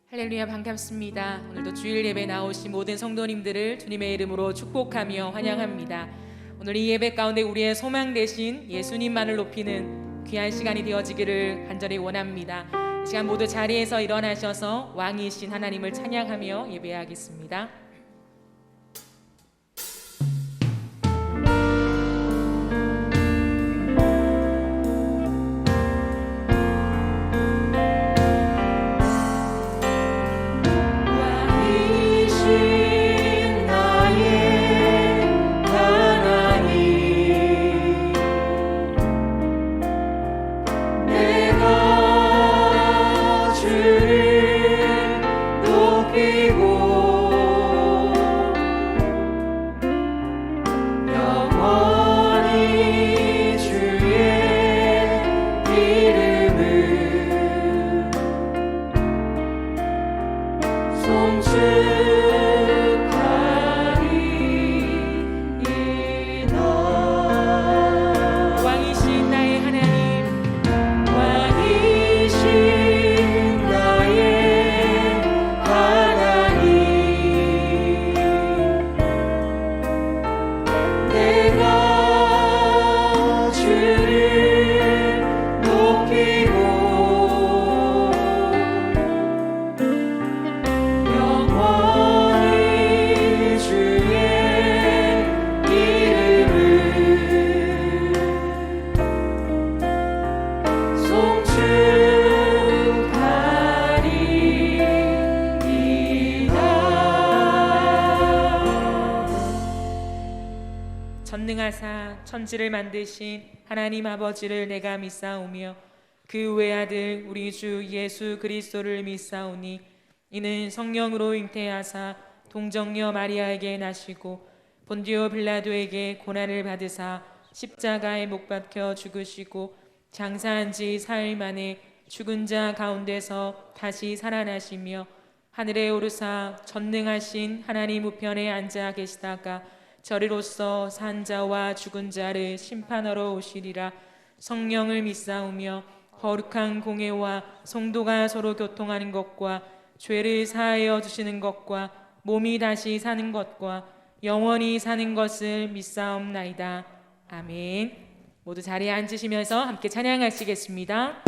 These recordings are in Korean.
할렐루야, 반갑습니다. 오늘도 주일 예배 나오신 모든 성도님들을 주님의 이름으로 축복하며 환영합니다. 오늘 이 예배 가운데 우리의 소망 되신 예수님만을 높이는 귀한 시간이 되어지기를 간절히 원합니다. 이 시간 모두 자리에서 일어나셔서 왕이신 하나님을 찬양하며 예배하겠습니다. 전능하사 천지를 만드신 하나님 아버지를 내가 믿사오며 그 외아들 우리 주 예수 그리스도를 믿사오니 이는 성령으로 잉태하사 동정녀 마리아에게 나시고 본디오 빌라도에게 고난을 받으사 십자가에 못 박혀 죽으시고 장사한 지 사흘 만에 죽은 자 가운데서 다시 살아나시며 하늘에 오르사 전능하신 하나님 우편에 앉아 계시다가 저리로서 산 자와 죽은 자를 심판하러 오시리라. 성령을 믿사오며 거룩한 공회와 성도가 서로 교통하는 것과 죄를 사하여 주시는 것과 몸이 다시 사는 것과 영원히 사는 것을 믿사옵나이다. 아멘. 모두 자리에 앉으시면서 함께 찬양하시겠습니다.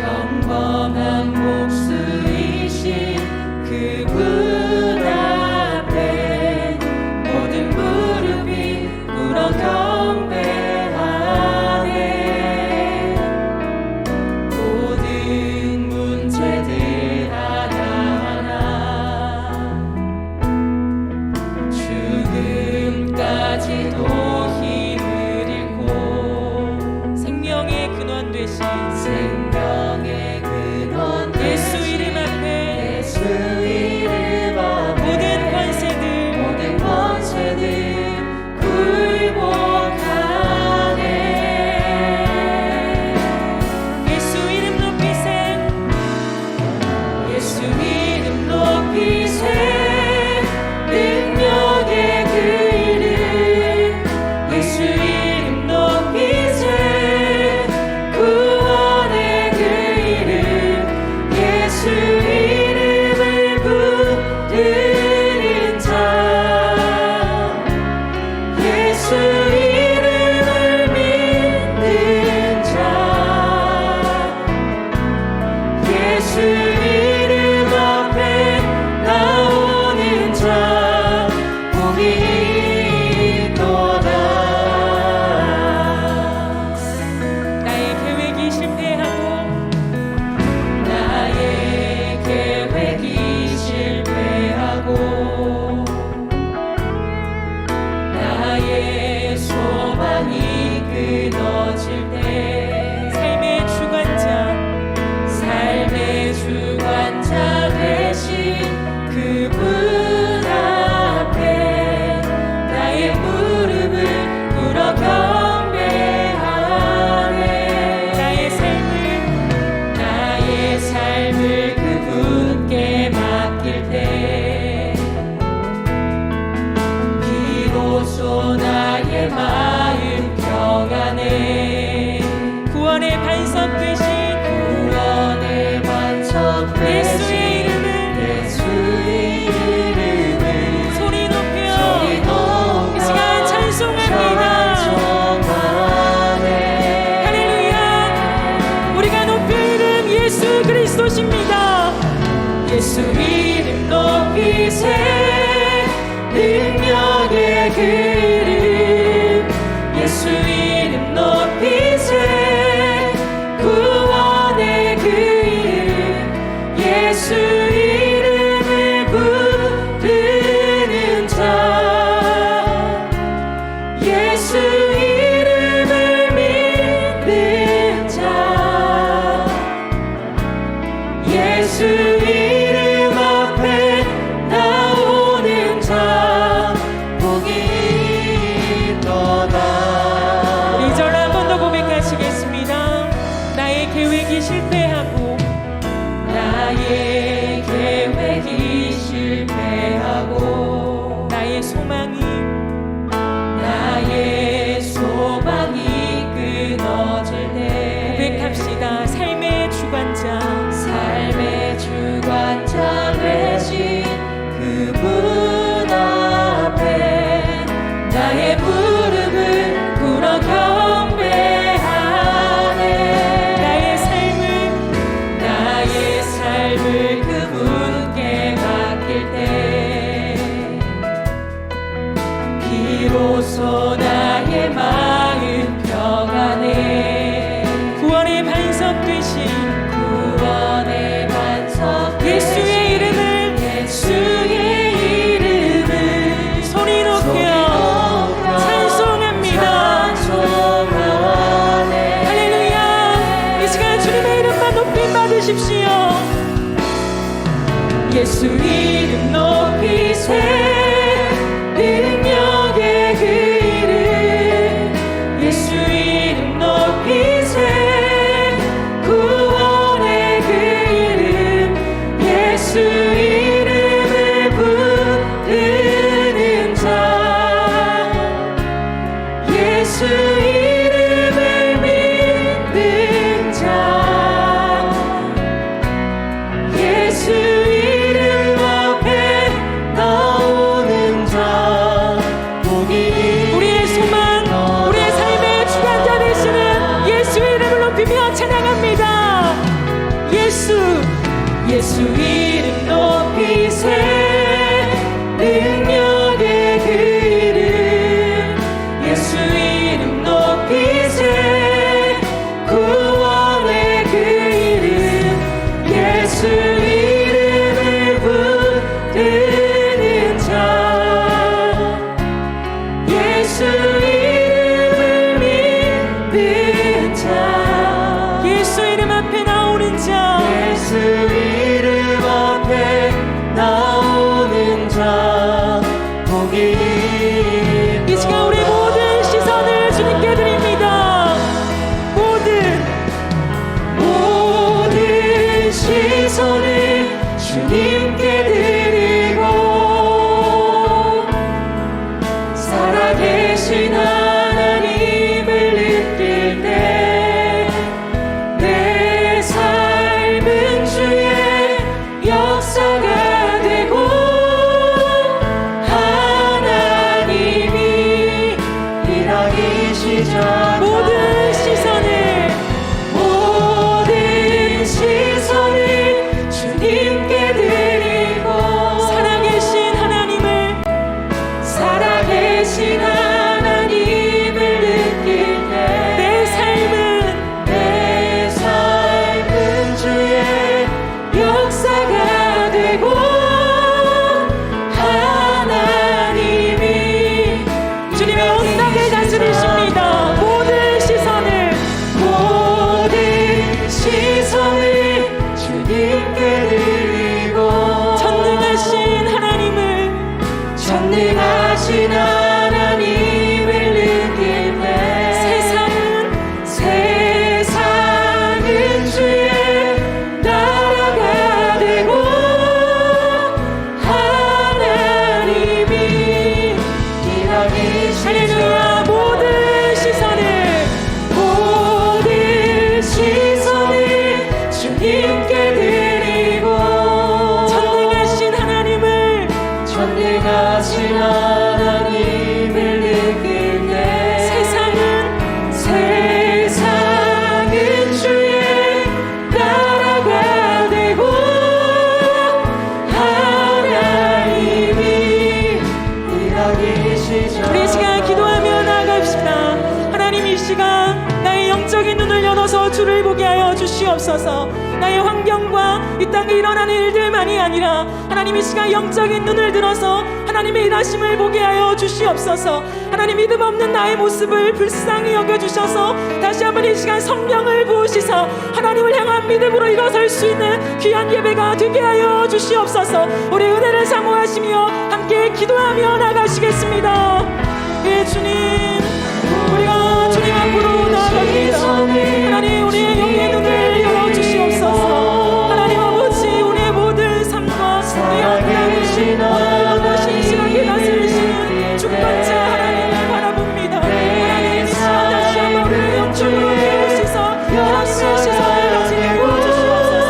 영광 예수 이름 높이세 능력의 그 이름 예수 이름 높이세 구원의 그 이름 예수 이름을 부르는 자 예수 이름을 믿는 자 예수 이름 앞에 나오는 자 복이 있도다. 우리 이절 한 번 더 고백하시겠습니다. 나의 계획이 실패하고 나의 계획이 실패하고 나의 소망이 끊어질 때 고백합시다. 삶의 주관자 되신 그분 앞에 나의 무릎을 꿇어 경배하네. 나의 삶을 그분께 맡길 때 비로소 나의 마음 평안해. 구원의 반석 되신 예수의 이름을 소리 높여 찬송합니다. 할렐루야. 이 시간 주님의 이름만 높임 받으십시오. 예수 이름 높이세 능력의 그 이름 예수 이름 높이세 구원의 그 이름 예수 이름을 부르는 자 예수 이름을 믿는 자 예수 이름 앞에 나오는 자 복이 우리의 소망 우리의 삶의 주관자 되시는 예수 이름을 높이며 찬양합니다. 예수 이름 높이세 능력의 그 이름 예수 이름 높이세 구원의 그 이름 예수 이름을 부르는 자 예수 이름을 믿는 자 예수 이름 앞에 나오는 자 예수 이름 앞에 나오는 자 복이 이 시간 우리 모든 시선을 주님께 드립니다. 모든 시선을 주님께 드리고 살아계신 하나님을 느낄 때 내 삶은 주의 역사가 되고 하나님이 일하기 시작 모든 시선을 주님께 드리고 살아계신 하나님을 느낄 때 내 삶은 주의 역사가 되고 하나님이 주님의 온전하게 다스리십니다. 모든 시선을 주님께 드리고 전능하신 하나님을 느낄 때 세상은 주의 나라가 되고 주시옵소서. 나의 환경과 이 땅에 일어나는 일들만이 아니라 하나님 이 시간 영적인 눈을 들어서 하나님의 일하심을 보게 하여 주시옵소서. 하나님 믿음 없는 나의 모습을 불쌍히 여겨주셔서 다시 한번 이 시간 성령을 부으시사 하나님을 향한 믿음으로 일어설 수 있는 귀한 예배가 되게 하여 주시옵소서. 우리 은혜를 사모하시며 함께 기도하며 나가시겠습니다. 예, 주님, 우리가 주님 앞으로 나아갑니다. 하나님 우리의 영의 눈을 열어주시옵소서. 하나님 아버지 우리의 모든 삶과 우리의 하나님을 신실하게 다스리시는 주권자 하나님을 바라봅니다. 하나님 이 시간 다시 한번 우리를 영적으로 깨우시서 하나님의 시선을 가지고 주시옵소서.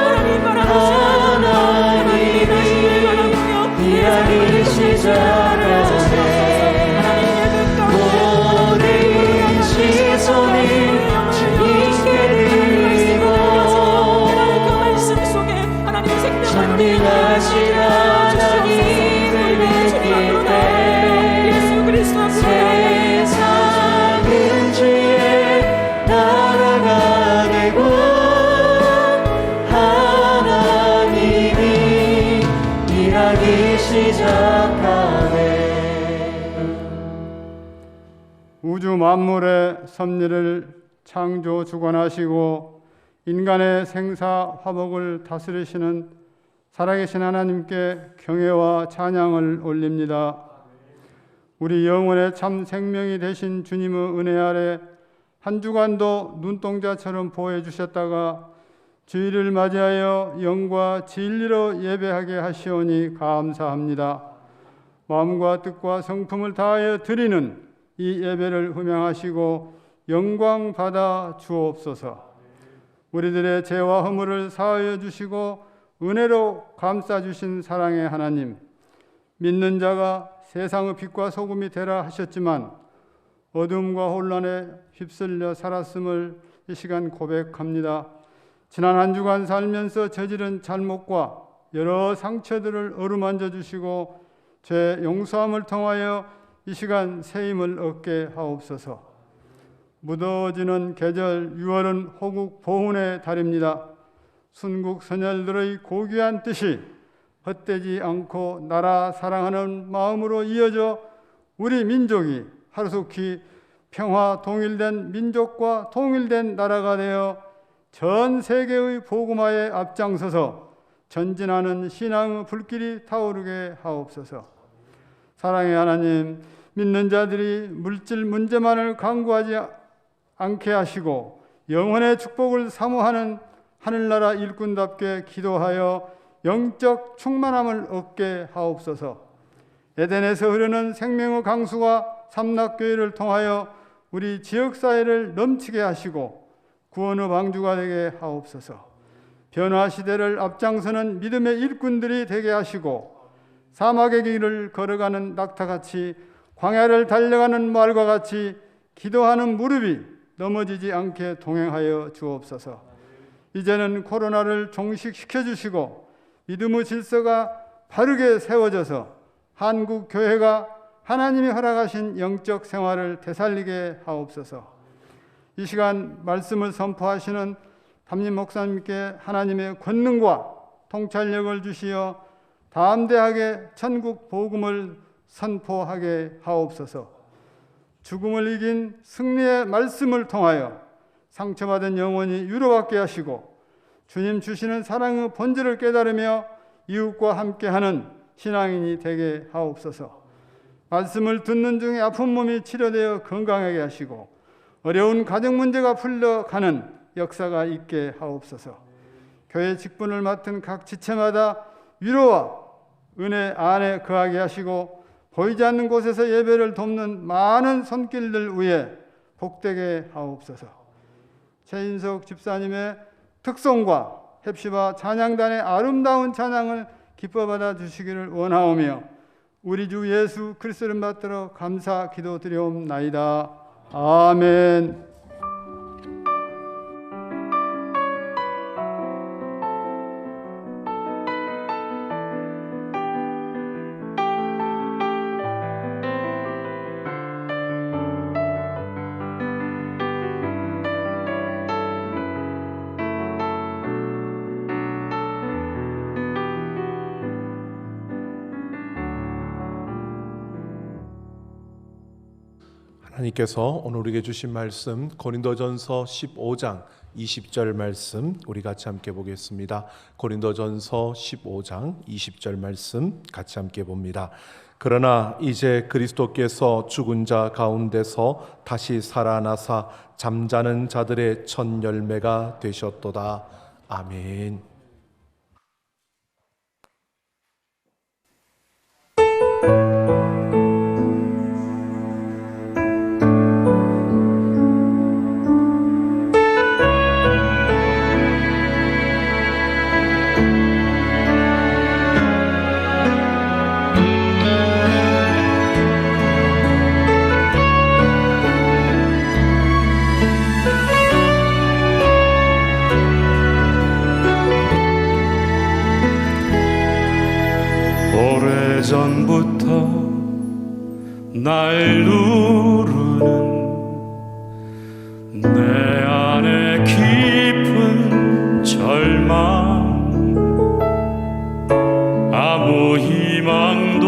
하나님 바라보시옵소서. 하나님의 일하심을 바라보며 내 삶을 시작하여 주시옵소서. 시선이 주님께 드리고 그 말씀 속에 하나님의 생명을 전능하신 하나님을 믿되 예수 그리스도 세상은 주의 나라가 되고 하나님이 일하기 시작하네. 우주 만물의 섭리를 창조 주관하시고 인간의 생사 화복을 다스리시는 살아계신 하나님께 경외와 찬양을 올립니다. 우리 영혼의 참 생명이 되신 주님의 은혜 아래 한 주간도 눈동자처럼 보호해 주셨다가 주일을 맞이하여 영과 진리로 예배하게 하시오니 감사합니다. 마음과 뜻과 성품을 다하여 드리는 이 예배를 흠양하시고 영광 받아 주옵소서. 우리들의 죄와 허물을 사하여 주시고 은혜로 감싸 주신 사랑의 하나님, 믿는 자가 세상의 빛과 소금이 되라 하셨지만 어둠과 혼란에 휩쓸려 살았음을 이 시간 고백합니다. 지난 한 주간 살면서 저지른 잘못과 여러 상처들을 어루만져 주시고 죄 용서함을 통하여 이 시간 새 힘을 얻게 하옵소서. 묻어지는 계절 6월은 호국 보훈의 달입니다. 순국 선열들의 고귀한 뜻이 헛되지 않고 나라 사랑하는 마음으로 이어져 우리 민족이 하루속히 평화 통일된 민족과 통일된 나라가 되어 전 세계의 복음화에 앞장서서 전진하는 신앙의 불길이 타오르게 하옵소서. 사랑의 하나님, 믿는 자들이 물질 문제만을 강구하지 않게 하시고 영혼의 축복을 사모하는 하늘나라 일꾼답게 기도하여 영적 충만함을 얻게 하옵소서. 에덴에서 흐르는 생명의 강수가 삼락교회를 통하여 우리 지역사회를 넘치게 하시고 구원의 방주가 되게 하옵소서. 변화시대를 앞장서는 믿음의 일꾼들이 되게 하시고 사막의 길을 걸어가는 낙타같이 광야를 달려가는 말과 같이 기도하는 무릎이 넘어지지 않게 동행하여 주옵소서. 이제는 코로나를 종식시켜 주시고 믿음의 질서가 바르게 세워져서 한국 교회가 하나님이 허락하신 영적 생활을 되살리게 하옵소서. 이 시간 말씀을 선포하시는 담임 목사님께 하나님의 권능과 통찰력을 주시어 담대하게 천국 복음을 선포하게 하옵소서. 죽음을 이긴 승리의 말씀을 통하여 상처받은 영혼이 위로받게 하시고 주님 주시는 사랑의 본질을 깨달으며 이웃과 함께하는 신앙인이 되게 하옵소서. 말씀을 듣는 중에 아픈 몸이 치료되어 건강하게 하시고 어려운 가정 문제가 풀려가는 역사가 있게 하옵소서. 교회 직분을 맡은 각 지체마다 위로와 은혜 안에 거하게 하시고 보이지 않는 곳에서 예배를 돕는 많은 손길들 위에 복되게 하옵소서. 최인석 집사님의 특송과 헵시바 찬양단의 아름다운 찬양을 기뻐 받아 주시기를 원하오며 우리 주 예수 그리스도를 받들어 감사 기도드리옵나이다. 아멘. 하나님께서 오늘 우리에게 주신 말씀 고린도전서 15장 20절 말씀 우리 같이 함께 보겠습니다. 고린도전서 15장 20절 말씀 같이 함께 봅니다. 그러나 이제 그리스도께서 죽은 자 가운데서 다시 살아나사 잠자는 자들의 첫 열매가 되셨도다. 아멘. 오래전부터 날 누르는 내 안에 깊은 절망, 아무 희망도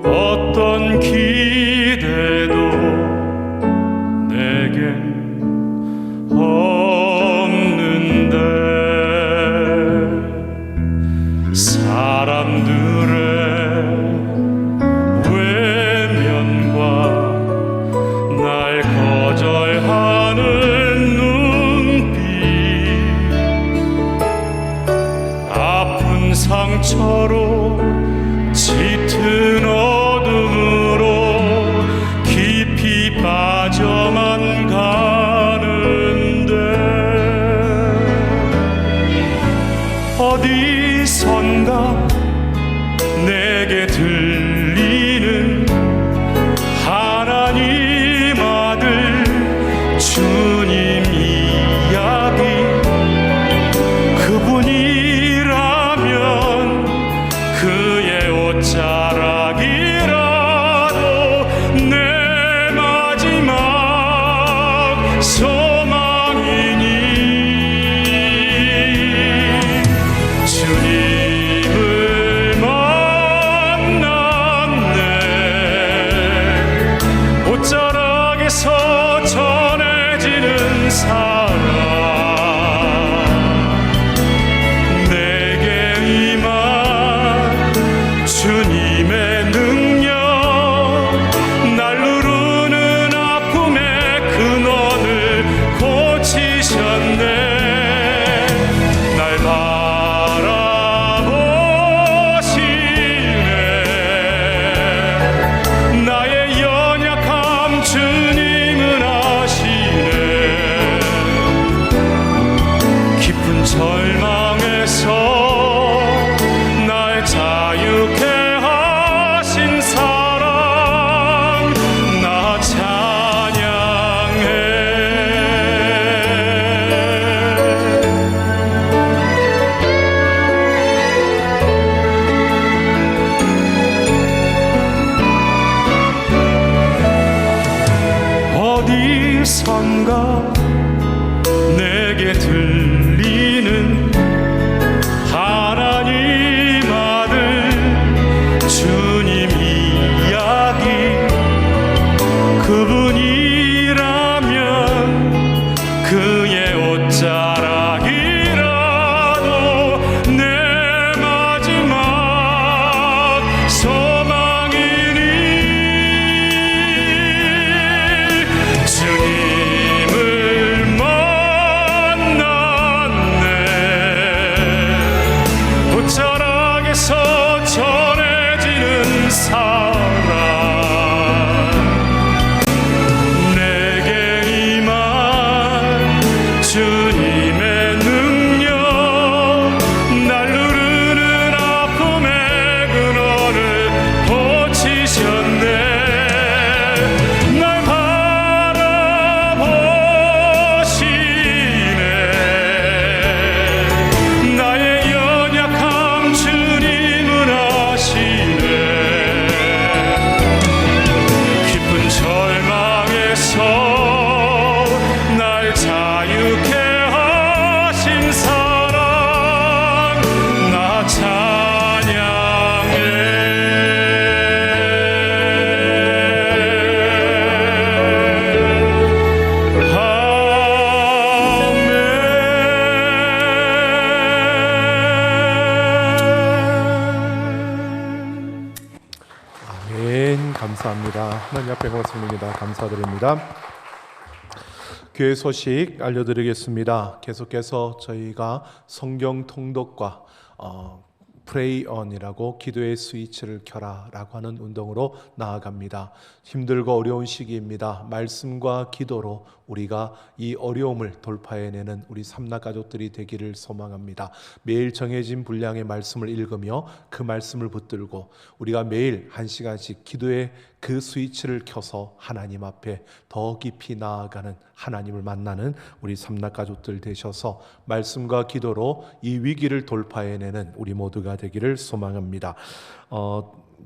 어떤 기대도 내겐 없는데 사람들의 외면과 날 거절하는 눈빛, 아픈 상처로 짙은 어둠으로 깊이 빠져만 가는데 어디선가 내게 들리는 하나님 아들 주님 이야기, 그분이라면 그의 옷자락이라도 내 마지막 소망이니 주님을 만나 감사합니다. 하나님 앞에 고맙습니다. 감사드립니다. 교회 소식 알려드리겠습니다. 계속해서 저희가 성경 통독과 Pray on이라고 기도의 스위치를 켜라라고 하는 운동으로 나아갑니다. 힘들고 어려운 시기입니다. 말씀과 기도로 우리가 이 어려움을 돌파해내는 우리 삼나 가족들이 되기를 소망합니다. 매일 정해진 분량의 말씀을 읽으며 그 말씀을 붙들고 우리가 매일 1시간씩 기도의 그 스위치를 켜서 하나님 앞에 더 깊이 나아가는, 하나님을 만나는 우리 삼나 가족들 되셔서 말씀과 기도로 이 위기를 돌파해내는 우리 모두가 되기를 소망합니다.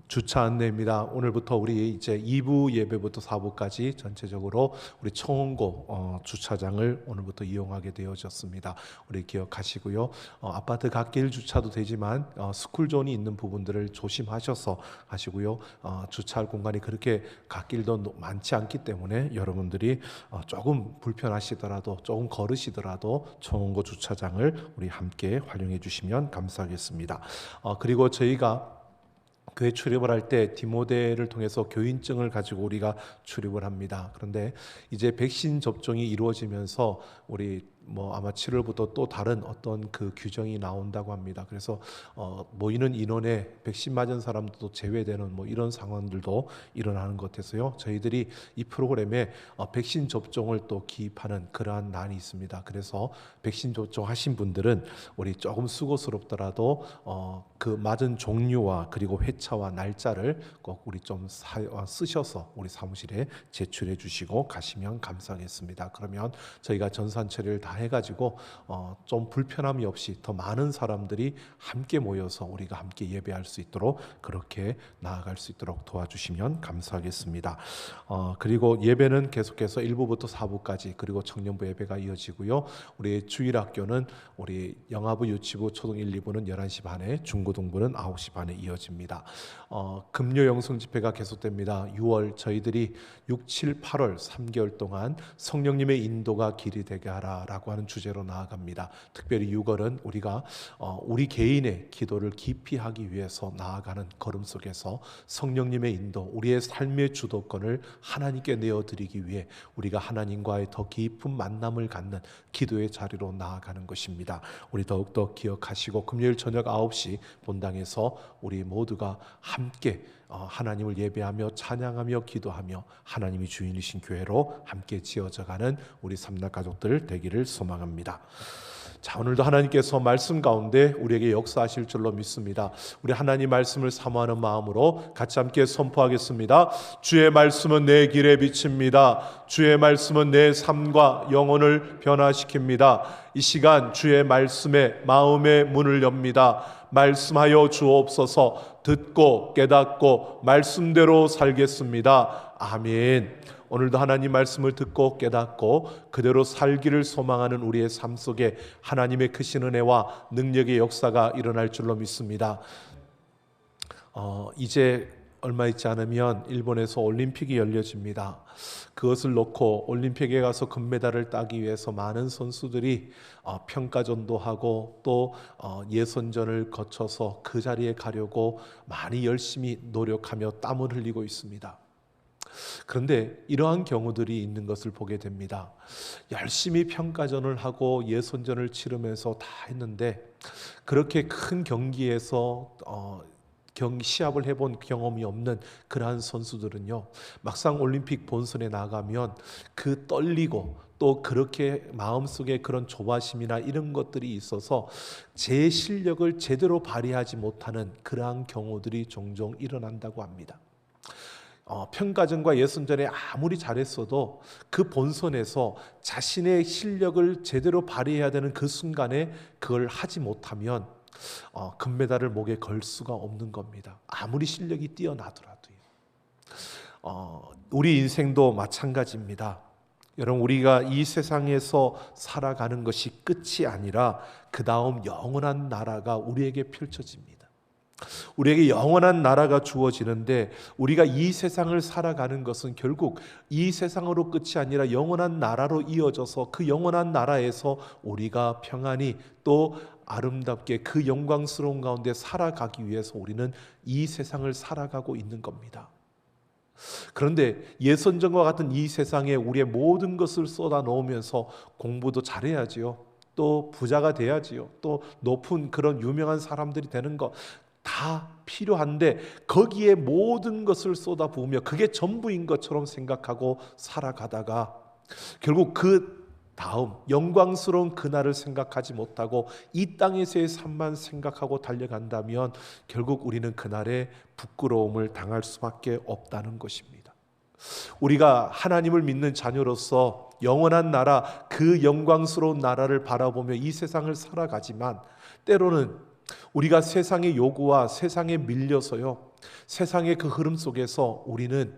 주차 안내입니다. 오늘부터 우리 이제 2부 예배부터 4부까지 전체적으로 우리 청원고 주차장을 오늘부터 이용하게 되어졌습니다. 우리 기억하시고요. 아파트 갓길 주차도 되지만 스쿨존이 있는 부분들을 조심하셔서 하시고요. 주차할 공간이 그렇게 갓길도 많지 않기 때문에 여러분들이 조금 불편하시더라도, 조금 걸으시더라도 청원고 주차장을 우리 함께 활용해 주시면 감사하겠습니다. 그리고 저희가 교회 출입을 할 때 디모데를 통해서 교인증을 가지고 우리가 출입을 합니다. 그런데 이제 백신 접종이 이루어지면서 우리 아마 7월부터 또 다른 어떤 그 규정이 나온다고 합니다. 그래서 모이는 인원에 백신 맞은 사람도 제외되는 이런 상황들도 일어나는 것 같아서요. 저희들이 이 프로그램에 백신 접종을 또 기입하는 그러한 난이 있습니다. 그래서 백신 접종하신 분들은 우리 조금 수고스럽더라도 그 맞은 종류와 그리고 회차와 날짜를 꼭 우리 좀 쓰셔서 우리 사무실에 제출해 주시고 가시면 감사하겠습니다. 그러면 저희가 전산 처리를 다 해가지고 좀 불편함이 없이 더 많은 사람들이 함께 모여서 우리가 함께 예배할 수 있도록, 그렇게 나아갈 수 있도록 도와주시면 감사하겠습니다. 그리고 예배는 계속해서 1부부터 4부까지, 그리고 청년부 예배가 이어지고요. 우리 주일학교는 우리 영아부, 유치부, 초등 1, 2부는 11시 반에, 중고등부는 9시 반에 이어집니다. 금요 영성 집회가 계속됩니다. 6월 저희들이 6, 7, 8월 3개월 동안 성령님의 인도가 길이 되게 하라라고 하는 주제로 나아갑니다. 특별히 6월은 우리가 우리 개인의 기도를 깊이 하기 위해서 나아가는 걸음 속에서 성령님의 인도, 우리의 삶의 주도권을 하나님께 내어드리기 위해 우리가 하나님과의 더 깊은 만남을 갖는 기도의 자리로 나아가는 것입니다. 우리 더욱더 기억하시고 금요일 저녁 9시 본당에서 우리 모두가 함께 하나님을 예배하며 찬양하며 기도하며 하나님이 주인이신 교회로 함께 지어져가는 우리 삼나 가족들 되기를 소망합니다. 자, 오늘도 하나님께서 말씀 가운데 우리에게 역사하실 줄로 믿습니다. 우리 하나님 말씀을 사모하는 마음으로 같이 함께 선포하겠습니다. 주의 말씀은 내 길의 빛입니다. 주의 말씀은 내 삶과 영혼을 변화시킵니다. 이 시간 주의 말씀에 마음의 문을 엽니다. 말씀하여 주옵소서. 듣고 깨닫고 말씀대로 살겠습니다. 아멘. 오늘도 하나님 말씀을 듣고 깨닫고 그대로 살기를 소망하는 우리의 삶 속에 하나님의 크신 은혜와 능력의 역사가 일어날 줄로 믿습니다. 이제 얼마 있지 않으면 일본에서 올림픽이 열려집니다. 그것을 놓고 올림픽에 가서 금메달을 따기 위해서 많은 선수들이 평가전도 하고 또 예선전을 거쳐서 그 자리에 가려고 많이 열심히 노력하며 땀을 흘리고 있습니다. 그런데 이러한 경우들이 있는 것을 보게 됩니다. 열심히 평가전을 하고 예선전을 치르면서 다 했는데 그렇게 큰 경기에서 시합을 해본 경험이 없는 그러한 선수들은요, 막상 올림픽 본선에 나가면 그 떨리고 또 그렇게 마음속에 그런 조바심이나 이런 것들이 있어서 제 실력을 제대로 발휘하지 못하는 그러한 경우들이 종종 일어난다고 합니다. 평가전과 예선전에 아무리 잘했어도 그 본선에서 자신의 실력을 제대로 발휘해야 되는 그 순간에 그걸 하지 못하면 금메달을 목에 걸 수가 없는 겁니다. 아무리 실력이 뛰어나더라도요. 우리 인생도 마찬가지입니다. 여러분, 우리가 이 세상에서 살아가는 것이 끝이 아니라 그 다음 영원한 나라가 우리에게 펼쳐집니다. 우리에게 영원한 나라가 주어지는데 우리가 이 세상을 살아가는 것은 결국 이 세상으로 끝이 아니라 영원한 나라로 이어져서 그 영원한 나라에서 우리가 평안히 또 아름답게 그 영광스러운 가운데 살아가기 위해서 우리는 이 세상을 살아가고 있는 겁니다. 그런데 예선전과 같은 이 세상에 우리의 모든 것을 쏟아 넣으면서 공부도 잘해야지요. 또 부자가 돼야지요. 또 높은 그런 유명한 사람들이 되는 것 다 필요한데 거기에 모든 것을 쏟아 부으며 그게 전부인 것처럼 생각하고 살아가다가 결국 그 다음 영광스러운 그날을 생각하지 못하고 이 땅에서의 삶만 생각하고 달려간다면 결국 우리는 그날에 부끄러움을 당할 수밖에 없다는 것입니다. 우리가 하나님을 믿는 자녀로서 영원한 나라, 그 영광스러운 나라를 바라보며 이 세상을 살아가지만 때로는 우리가 세상의 요구와 세상에 밀려서요, 세상의 그 흐름 속에서 우리는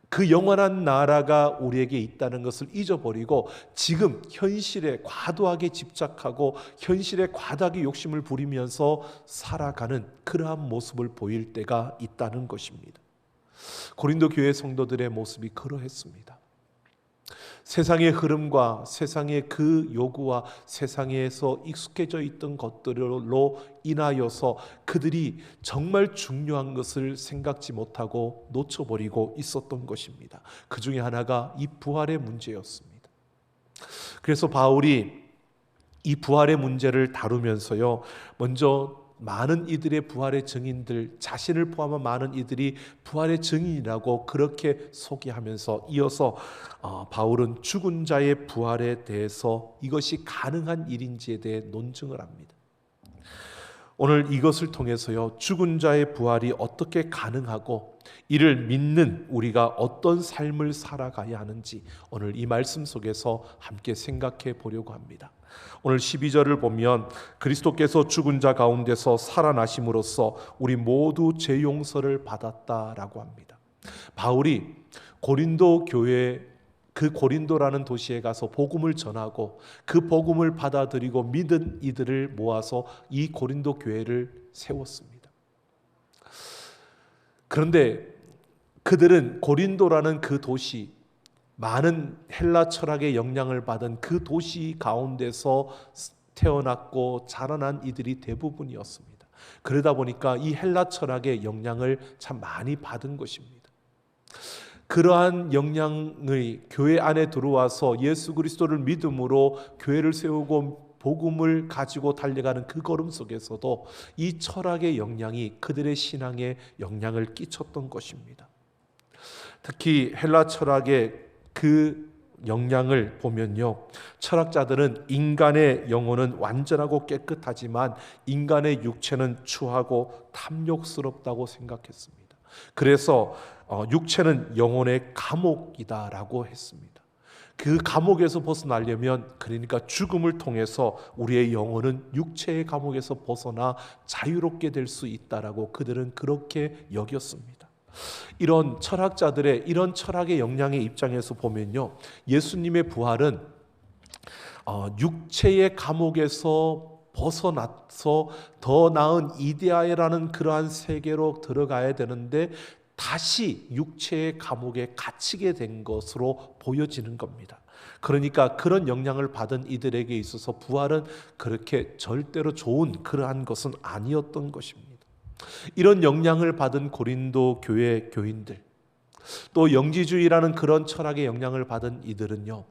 그 영원한 나라가 우리에게 있다는 것을 잊어버리고 지금 현실에 과도하게 집착하고 현실에 과다하게 욕심을 부리면서 살아가는 그러한 모습을 보일 때가 있다는 것입니다. 고린도 교회 성도들의 모습이 그러했습니다. 세상의 흐름과 세상의 그 요구와 세상에서 익숙해져 있던 것들로 인하여서 그들이 정말 중요한 것을 생각지 못하고 놓쳐버리고 있었던 것입니다. 그 중에 하나가 이 부활의 문제였습니다. 그래서 바울이 이 부활의 문제를 다루면서요, 먼저 많은 이들의 부활의 증인들, 자신을 포함한 많은 이들이 부활의 증인이라고 그렇게 소개하면서 이어서 바울은 죽은 자의 부활에 대해서 이것이 가능한 일인지에 대해 논증을 합니다. 오늘 이것을 통해서요, 죽은 자의 부활이 어떻게 가능하고 이를 믿는 우리가 어떤 삶을 살아가야 하는지 오늘 이 말씀 속에서 함께 생각해 보려고 합니다. 오늘 12절을 보면 그리스도께서 죽은 자 가운데서 살아나심으로써 우리 모두 죄 용서를 받았다라고 합니다. 바울이 고린도 교회, 그 고린도라는 도시에 가서 복음을 전하고 그 복음을 받아들이고 믿은 이들을 모아서 이 고린도 교회를 세웠습니다. 그런데 그들은 고린도라는 그 도시, 많은 헬라 철학의 영향을 받은 그 도시 가운데서 태어났고 자라난 이들이 대부분이었습니다. 그러다 보니까 이 헬라 철학의 영향을 참 많이 받은 것입니다. 그러한 영향의 교회 안에 들어와서 예수 그리스도를 믿음으로 교회를 세우고 복음을 가지고 달려가는 그 걸음 속에서도 이 철학의 영향이 그들의 신앙에 영향을 끼쳤던 것입니다. 특히 헬라 철학의 그 영향을 보면요, 철학자들은 인간의 영혼은 완전하고 깨끗하지만 인간의 육체는 추하고 탐욕스럽다고 생각했습니다. 그래서 육체는 영혼의 감옥이다라고 했습니다. 그 감옥에서 벗어나려면, 그러니까 죽음을 통해서 우리의 영혼은 육체의 감옥에서 벗어나 자유롭게 될 수 있다라고 그들은 그렇게 여겼습니다. 이런 철학자들의 이런 철학의 영향의 입장에서 보면요, 예수님의 부활은 육체의 감옥에서 벗어나서 더 나은 이데아라는 그러한 세계로 들어가야 되는데 다시 육체의 감옥에 갇히게 된 것으로 보여지는 겁니다. 그러니까 그런 영향을 받은 이들에게 있어서 부활은 그렇게 절대로 좋은 그러한 것은 아니었던 것입니다. 이런 영향을 받은 고린도 교회 교인들, 또 영지주의라는 그런 철학의 영향을 받은 이들은요,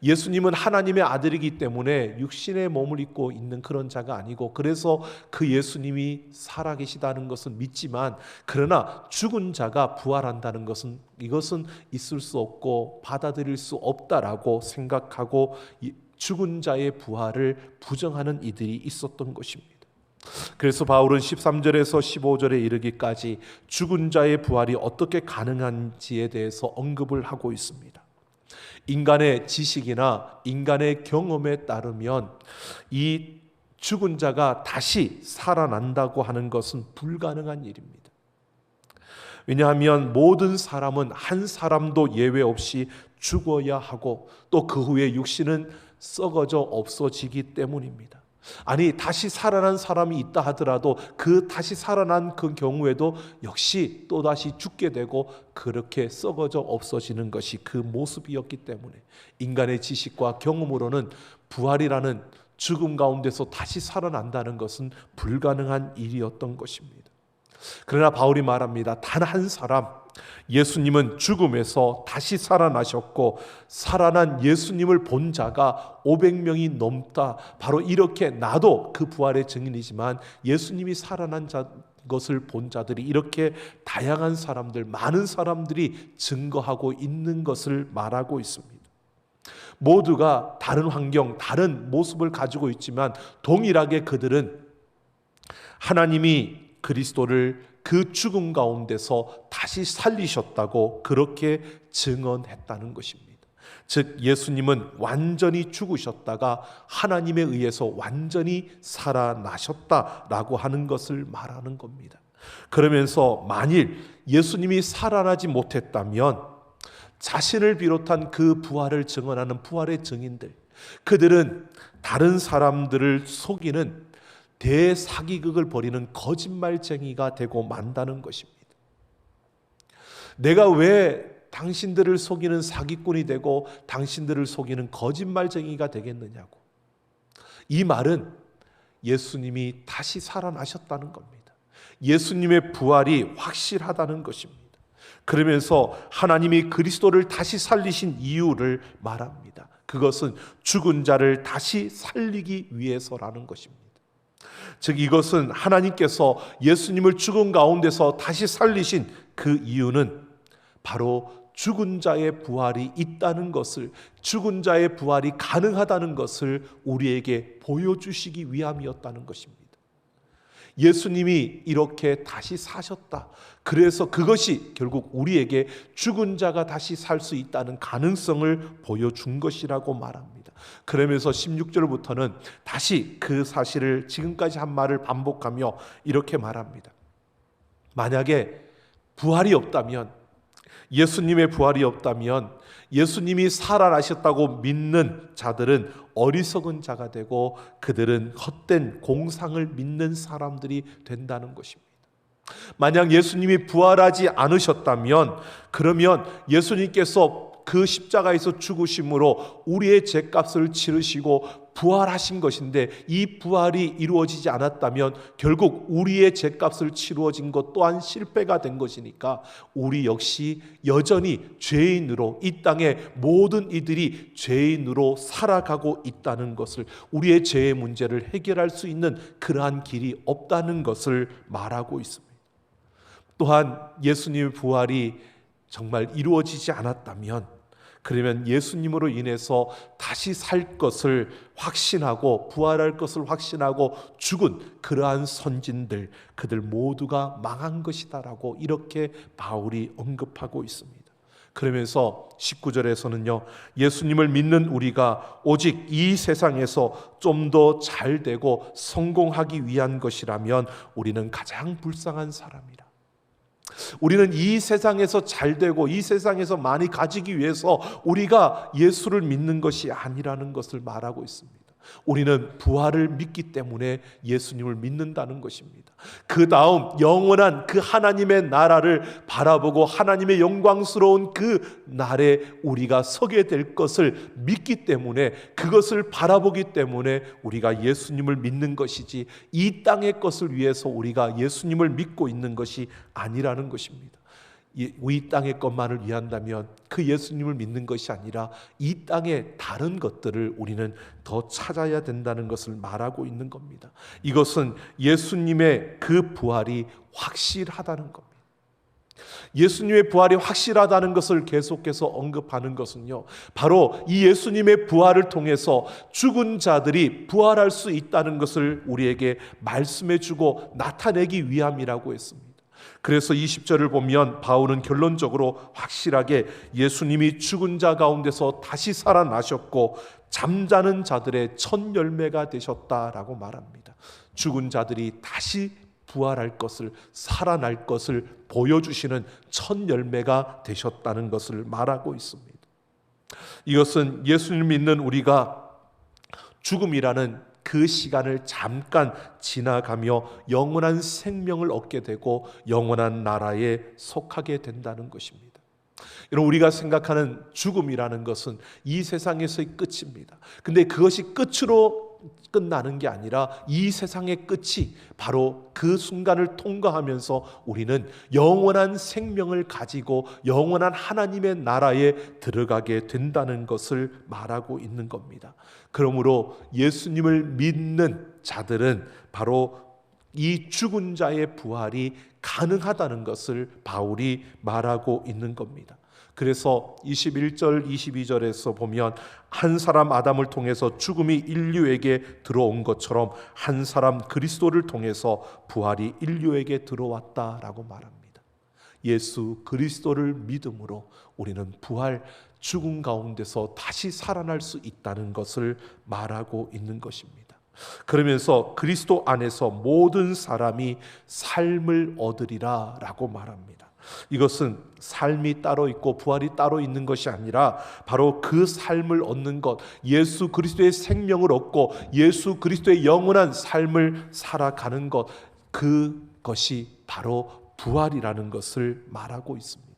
예수님은 하나님의 아들이기 때문에 육신의 몸을 입고 있는 그런 자가 아니고, 그래서 그 예수님이 살아계시다는 것은 믿지만, 그러나 죽은 자가 부활한다는 것은 이것은 있을 수 없고 받아들일 수 없다라고 생각하고 죽은 자의 부활을 부정하는 이들이 있었던 것입니다. 그래서 바울은 13절에서 15절에 이르기까지 죽은 자의 부활이 어떻게 가능한지에 대해서 언급을 하고 있습니다. 인간의 지식이나 인간의 경험에 따르면 이 죽은 자가 다시 살아난다고 하는 것은 불가능한 일입니다. 왜냐하면 모든 사람은 한 사람도 예외 없이 죽어야 하고 또 그 후에 육신은 썩어져 없어지기 때문입니다. 아니, 다시 살아난 사람이 있다 하더라도 그 다시 살아난 그 경우에도 역시 또다시 죽게 되고 그렇게 썩어져 없어지는 것이 그 모습이었기 때문에 인간의 지식과 경험으로는 부활이라는 죽음 가운데서 다시 살아난다는 것은 불가능한 일이었던 것입니다. 그러나 바울이 말합니다. 단 한 사람, 예수님은 죽음에서 다시 살아나셨고 살아난 예수님을 본 자가 500명이 넘다. 바로 이렇게 나도 그 부활의 증인이지만 예수님이 살아난 것을 본 자들이 이렇게 다양한 사람들, 많은 사람들이 증거하고 있는 것을 말하고 있습니다. 모두가 다른 환경, 다른 모습을 가지고 있지만 동일하게 그들은 하나님이 그리스도를 그 죽음 가운데서 다시 살리셨다고 그렇게 증언했다는 것입니다. 즉 예수님은 완전히 죽으셨다가 하나님에 의해서 완전히 살아나셨다라고 하는 것을 말하는 겁니다. 그러면서 만일 예수님이 살아나지 못했다면 자신을 비롯한 그 부활을 증언하는 부활의 증인들, 그들은 다른 사람들을 속이는 대사기극을 벌이는 거짓말쟁이가 되고 만다는 것입니다. 내가 왜 당신들을 속이는 사기꾼이 되고 당신들을 속이는 거짓말쟁이가 되겠느냐고. 이 말은 예수님이 다시 살아나셨다는 겁니다. 예수님의 부활이 확실하다는 것입니다. 그러면서 하나님이 그리스도를 다시 살리신 이유를 말합니다. 그것은 죽은 자를 다시 살리기 위해서라는 것입니다. 즉 이것은 하나님께서 예수님을 죽음 가운데서 다시 살리신 그 이유는 바로 죽은 자의 부활이 있다는 것을, 죽은 자의 부활이 가능하다는 것을 우리에게 보여주시기 위함이었다는 것입니다. 예수님이 이렇게 다시 사셨다. 그래서 그것이 결국 우리에게 죽은 자가 다시 살 수 있다는 가능성을 보여준 것이라고 말합니다. 그러면서 16절부터는 다시 그 사실을 지금까지 한 말을 반복하며 이렇게 말합니다. 만약에 부활이 없다면, 예수님의 부활이 없다면 예수님이 살아나셨다고 믿는 자들은 어리석은 자가 되고 그들은 헛된 공상을 믿는 사람들이 된다는 것입니다. 만약 예수님이 부활하지 않으셨다면 그러면 예수님께서 그 십자가에서 죽으심으로 우리의 죄값을 치르시고 부활하신 것인데 이 부활이 이루어지지 않았다면 결국 우리의 죄값을 치루어진 것 또한 실패가 된 것이니까 우리 역시 여전히 죄인으로, 이 땅에 모든 이들이 죄인으로 살아가고 있다는 것을, 우리의 죄의 문제를 해결할 수 있는 그러한 길이 없다는 것을 말하고 있습니다. 또한 예수님의 부활이 정말 이루어지지 않았다면 그러면 예수님으로 인해서 다시 살 것을 확신하고 부활할 것을 확신하고 죽은 그러한 선진들, 그들 모두가 망한 것이다라고 이렇게 바울이 언급하고 있습니다. 그러면서 19절에서는요, 예수님을 믿는 우리가 오직 이 세상에서 좀 더 잘 되고 성공하기 위한 것이라면 우리는 가장 불쌍한 사람이라. 우리는 이 세상에서 잘 되고 이 세상에서 많이 가지기 위해서 우리가 예수를 믿는 것이 아니라는 것을 말하고 있습니다. 우리는 부활을 믿기 때문에 예수님을 믿는다는 것입니다. 그 다음 영원한 그 하나님의 나라를 바라보고 하나님의 영광스러운 그 날에 우리가 서게 될 것을 믿기 때문에, 그것을 바라보기 때문에 우리가 예수님을 믿는 것이지 이 땅의 것을 위해서 우리가 예수님을 믿고 있는 것이 아니라는 것입니다. 이 땅의 것만을 위한다면 그 예수님을 믿는 것이 아니라 이 땅의 다른 것들을 우리는 더 찾아야 된다는 것을 말하고 있는 겁니다. 이것은 예수님의 그 부활이 확실하다는 겁니다. 예수님의 부활이 확실하다는 것을 계속해서 언급하는 것은요, 바로 이 예수님의 부활을 통해서 죽은 자들이 부활할 수 있다는 것을 우리에게 말씀해 주고 나타내기 위함이라고 했습니다. 그래서 20절을 보면 바울은 결론적으로 확실하게 예수님이 죽은 자 가운데서 다시 살아나셨고 잠자는 자들의 첫 열매가 되셨다라고 말합니다. 죽은 자들이 다시 부활할 것을, 살아날 것을 보여주시는 첫 열매가 되셨다는 것을 말하고 있습니다. 이것은 예수님을 믿는 우리가 죽음이라는 그 시간을 잠깐 지나가며 영원한 생명을 얻게 되고 영원한 나라에 속하게 된다는 것입니다. 여러분, 우리가 생각하는 죽음이라는 것은 이 세상에서의 끝입니다. 근데 그것이 끝나는 게 아니라 이 세상의 끝이 바로 그 순간을 통과하면서 우리는 영원한 생명을 가지고 영원한 하나님의 나라에 들어가게 된다는 것을 말하고 있는 겁니다. 그러므로 예수님을 믿는 자들은 바로 이 죽은 자의 부활이 가능하다는 것을 바울이 말하고 있는 겁니다. 그래서 21절 22절에서 보면 한 사람 아담을 통해서 죽음이 인류에게 들어온 것처럼 한 사람 그리스도를 통해서 부활이 인류에게 들어왔다라고 말합니다. 예수 그리스도를 믿음으로 우리는 부활, 죽음 가운데서 다시 살아날 수 있다는 것을 말하고 있는 것입니다. 그러면서 그리스도 안에서 모든 사람이 삶을 얻으리라 라고 말합니다. 이것은 삶이 따로 있고 부활이 따로 있는 것이 아니라 바로 그 삶을 얻는 것, 예수 그리스도의 생명을 얻고 예수 그리스도의 영원한 삶을 살아가는 것, 그것이 바로 부활이라는 것을 말하고 있습니다.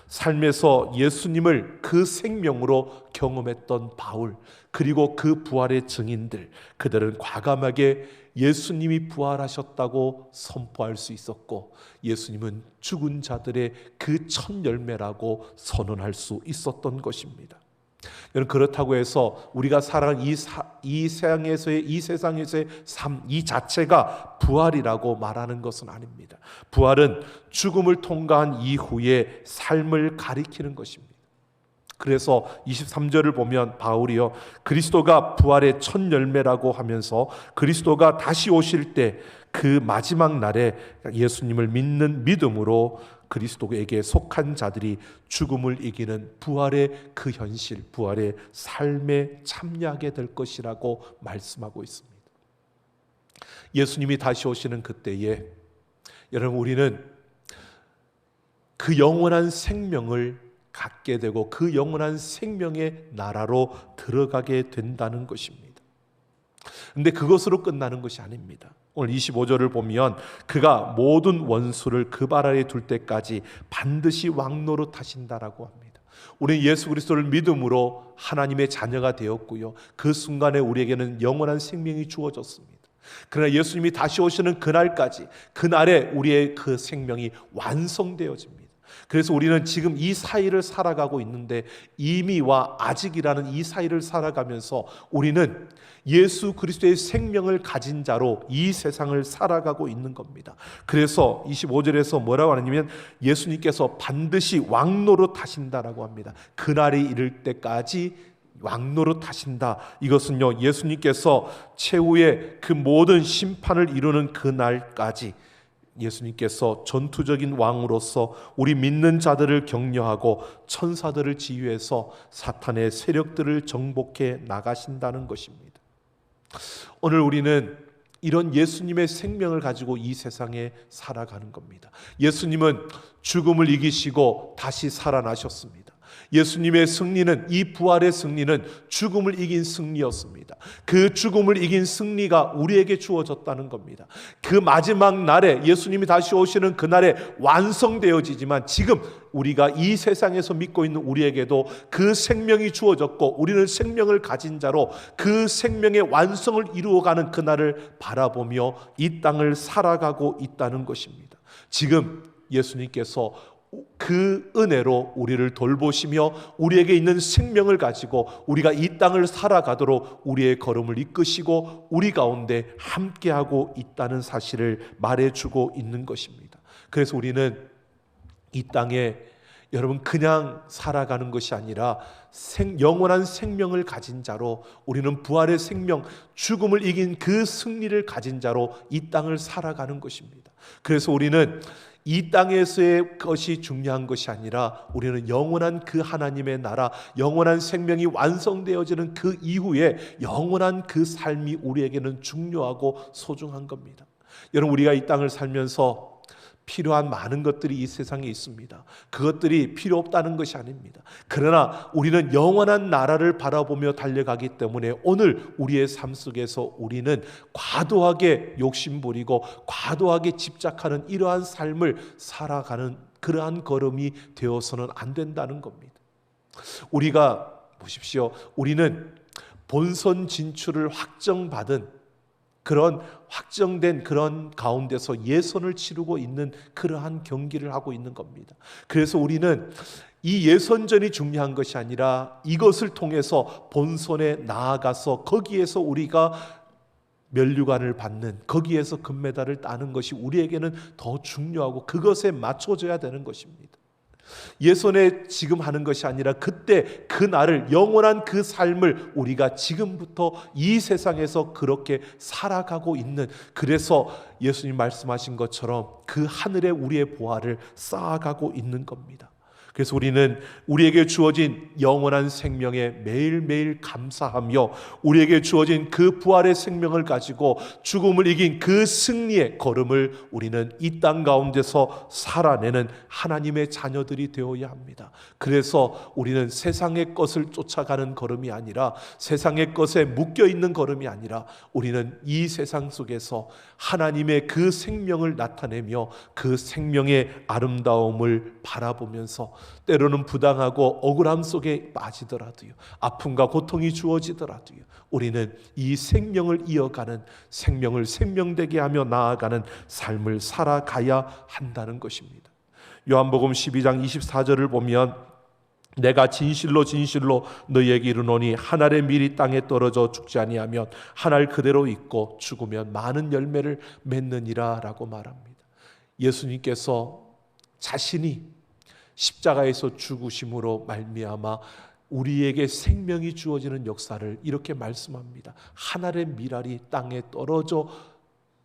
삶에서 예수님을 그 생명으로 경험했던 바울, 그리고 그 부활의 증인들, 그들은 과감하게 예수님이 부활하셨다고 선포할 수 있었고 예수님은 죽은 자들의 그 첫 열매라고 선언할 수 있었던 것입니다. 여러분, 그렇다고 해서 우리가 살아가는 이 세상에서의 삶 이 자체가 부활이라고 말하는 것은 아닙니다. 부활은 죽음을 통과한 이후의 삶을 가리키는 것입니다. 그래서 23절을 보면 바울이요, 그리스도가 부활의 첫 열매라고 하면서 그리스도가 다시 오실 때 그 마지막 날에 예수님을 믿는 믿음으로 그리스도에게 속한 자들이 죽음을 이기는 부활의 그 현실, 부활의 삶에 참여하게 될 것이라고 말씀하고 있습니다. 예수님이 다시 오시는 그때에 여러분, 우리는 그 영원한 생명을 갖게 되고 그 영원한 생명의 나라로 들어가게 된다는 것입니다. 그런데 그것으로 끝나는 것이 아닙니다. 오늘 25절을 보면 그가 모든 원수를 그 발 아래 둘 때까지 반드시 왕노로 타신다라고 합니다. 우리는 예수 그리스도를 믿음으로 하나님의 자녀가 되었고요, 그 순간에 우리에게는 영원한 생명이 주어졌습니다. 그러나 예수님이 다시 오시는 그날까지, 그날에 우리의 그 생명이 완성되어집니다. 그래서 우리는 지금 이 사이를 살아가고 있는데, 이미와 아직이라는 이 사이를 살아가면서 우리는 예수 그리스도의 생명을 가진 자로 이 세상을 살아가고 있는 겁니다. 그래서 25절에서 뭐라고 하냐면 예수님께서 반드시 왕노로 타신다라고 합니다. 그날이 이를 때까지 왕노로 타신다. 이것은요, 예수님께서 최후의 그 모든 심판을 이루는 그날까지 예수님께서 전투적인 왕으로서 우리 믿는 자들을 격려하고 천사들을 지휘해서 사탄의 세력들을 정복해 나가신다는 것입니다. 오늘 우리는 이런 예수님의 생명을 가지고 이 세상에 살아가는 겁니다. 예수님은 죽음을 이기시고 다시 살아나셨습니다. 예수님의 승리는, 이 부활의 승리는 죽음을 이긴 승리였습니다. 그 죽음을 이긴 승리가 우리에게 주어졌다는 겁니다. 그 마지막 날에 예수님이 다시 오시는 그날에 완성되어지지만 지금 우리가 이 세상에서 믿고 있는 우리에게도 그 생명이 주어졌고 우리는 생명을 가진 자로 그 생명의 완성을 이루어가는 그날을 바라보며 이 땅을 살아가고 있다는 것입니다. 지금 예수님께서 그 은혜로 우리를 돌보시며 우리에게 있는 생명을 가지고 우리가 이 땅을 살아가도록 우리의 걸음을 이끄시고 우리 가운데 함께하고 있다는 사실을 말해주고 있는 것입니다. 그래서 우리는 이 땅에 여러분 그냥 살아가는 것이 아니라 영원한 생명을 가진 자로, 우리는 부활의 생명, 죽음을 이긴 그 승리를 가진 자로 이 땅을 살아가는 것입니다. 그래서 우리는 이 땅에서의 것이 중요한 것이 아니라 우리는 영원한 그 하나님의 나라, 영원한 생명이 완성되어지는 그 이후에 영원한 그 삶이 우리에게는 중요하고 소중한 겁니다. 여러분, 우리가 이 땅을 살면서 필요한 많은 것들이 이 세상에 있습니다. 그것들이 필요 없다는 것이 아닙니다. 그러나 우리는 영원한 나라를 바라보며 달려가기 때문에 오늘 우리의 삶 속에서 우리는 과도하게 욕심부리고 과도하게 집착하는 이러한 삶을 살아가는 그러한 걸음이 되어서는 안 된다는 겁니다. 우리가 보십시오. 우리는 본선 진출을 확정받은 그런 확정된 그런 가운데서 예선을 치르고 있는 그러한 경기를 하고 있는 겁니다. 그래서 우리는 이 예선전이 중요한 것이 아니라 이것을 통해서 본선에 나아가서 거기에서 우리가 면류관을 받는, 거기에서 금메달을 따는 것이 우리에게는 더 중요하고 그것에 맞춰져야 되는 것입니다. 예선에 지금 하는 것이 아니라 그때 그 날을, 영원한 그 삶을 우리가 지금부터 이 세상에서 그렇게 살아가고 있는, 그래서 예수님 말씀하신 것처럼 그 하늘에 우리의 보화를 쌓아가고 있는 겁니다. 그래서 우리는 우리에게 주어진 영원한 생명에 매일매일 감사하며 우리에게 주어진 그 부활의 생명을 가지고 죽음을 이긴 그 승리의 걸음을 우리는 이 땅 가운데서 살아내는 하나님의 자녀들이 되어야 합니다. 그래서 우리는 세상의 것을 쫓아가는 걸음이 아니라, 세상의 것에 묶여있는 걸음이 아니라, 우리는 이 세상 속에서 하나님의 그 생명을 나타내며 그 생명의 아름다움을 바라보면서 때로는 부당하고 억울함 속에 빠지더라도요, 아픔과 고통이 주어지더라도요, 우리는 이 생명을 이어가는, 생명을 생명되게 하며 나아가는 삶을 살아가야 한다는 것입니다. 요한복음 12장 24절을 보면 내가 진실로 진실로 너희에게 이르노니 한 알의 밀이 땅에 떨어져 죽지 아니하면 한 알 그대로 있고 죽으면 많은 열매를 맺느니라 라고 말합니다. 예수님께서 자신이 십자가에서 죽으심으로 말미암아 우리에게 생명이 주어지는 역사를 이렇게 말씀합니다. 한 알의 밀알이 땅에 떨어져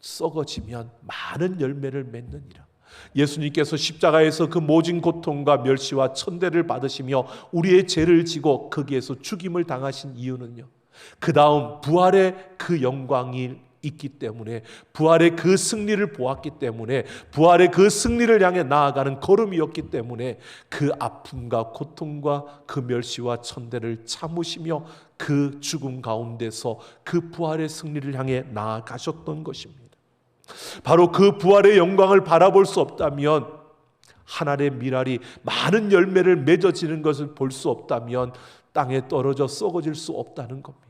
썩어지면 많은 열매를 맺느니라. 예수님께서 십자가에서 그 모진 고통과 멸시와 천대를 받으시며 우리의 죄를 지고 거기에서 죽임을 당하신 이유는요, 그 다음 부활의 그 영광이 있기 때문에, 부활의 그 승리를 보았기 때문에, 부활의 그 승리를 향해 나아가는 걸음이었기 때문에 그 아픔과 고통과 그 멸시와 천대를 참으시며 그 죽음 가운데서 그 부활의 승리를 향해 나아가셨던 것입니다. 바로 그 부활의 영광을 바라볼 수 없다면, 한 알의 밀알이 많은 열매를 맺어지는 것을 볼 수 없다면 땅에 떨어져 썩어질 수 없다는 겁니다.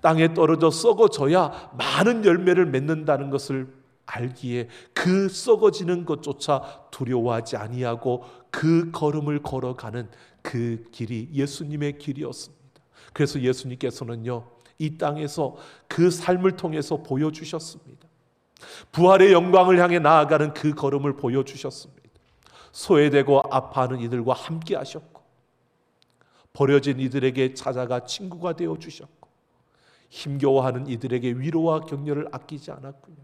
땅에 떨어져 썩어져야 많은 열매를 맺는다는 것을 알기에 그 썩어지는 것조차 두려워하지 아니하고 그 걸음을 걸어가는 그 길이 예수님의 길이었습니다. 그래서 예수님께서는요, 이 땅에서 그 삶을 통해서 보여주셨습니다. 부활의 영광을 향해 나아가는 그 걸음을 보여주셨습니다. 소외되고 아파하는 이들과 함께 하셨고, 버려진 이들에게 찾아가 친구가 되어주셨고, 힘겨워하는 이들에게 위로와 격려를 아끼지 않았군요.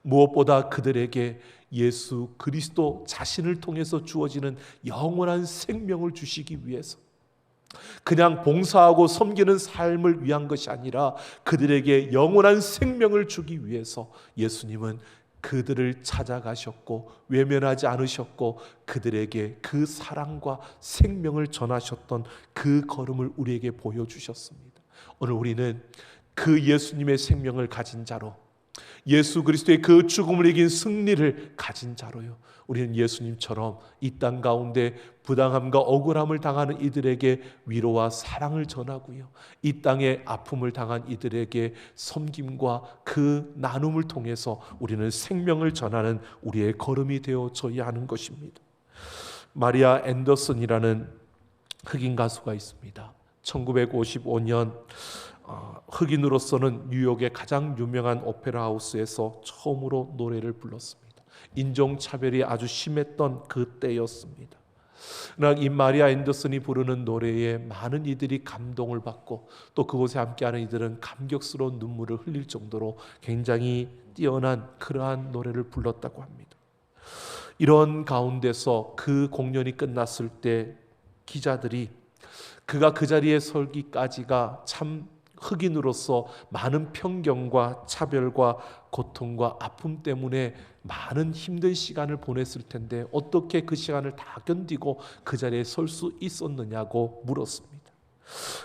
무엇보다 그들에게 예수 그리스도 자신을 통해서 주어지는 영원한 생명을 주시기 위해서, 그냥 봉사하고 섬기는 삶을 위한 것이 아니라 그들에게 영원한 생명을 주기 위해서 예수님은 그들을 찾아가셨고 외면하지 않으셨고 그들에게 그 사랑과 생명을 전하셨던 그 걸음을 우리에게 보여주셨습니다. 오늘 우리는 그 예수님의 생명을 가진 자로, 예수 그리스도의 그 죽음을 이긴 승리를 가진 자로요, 우리는 예수님처럼 이 땅 가운데 부당함과 억울함을 당하는 이들에게 위로와 사랑을 전하고요, 이 땅에 아픔을 당한 이들에게 섬김과 그 나눔을 통해서 우리는 생명을 전하는 우리의 걸음이 되어져야 하는 것입니다. 마리아 앤더슨이라는 흑인 가수가 있습니다. 1955년 흑인으로서는 뉴욕의 가장 유명한 오페라 하우스에서 처음으로 노래를 불렀습니다. 인종차별이 아주 심했던 그때였습니다. 그러나 이 마리아 앤더슨이 부르는 노래에 많은 이들이 감동을 받고 또 그곳에 함께하는 이들은 감격스러운 눈물을 흘릴 정도로 굉장히 뛰어난 그러한 노래를 불렀다고 합니다. 이런 가운데서 그 공연이 끝났을 때 기자들이 그가 그 자리에 설기까지가 참 흑인으로서 많은 편견과 차별과 고통과 아픔 때문에 많은 힘든 시간을 보냈을 텐데 어떻게 그 시간을 다 견디고 그 자리에 설 수 있었느냐고 물었습니다.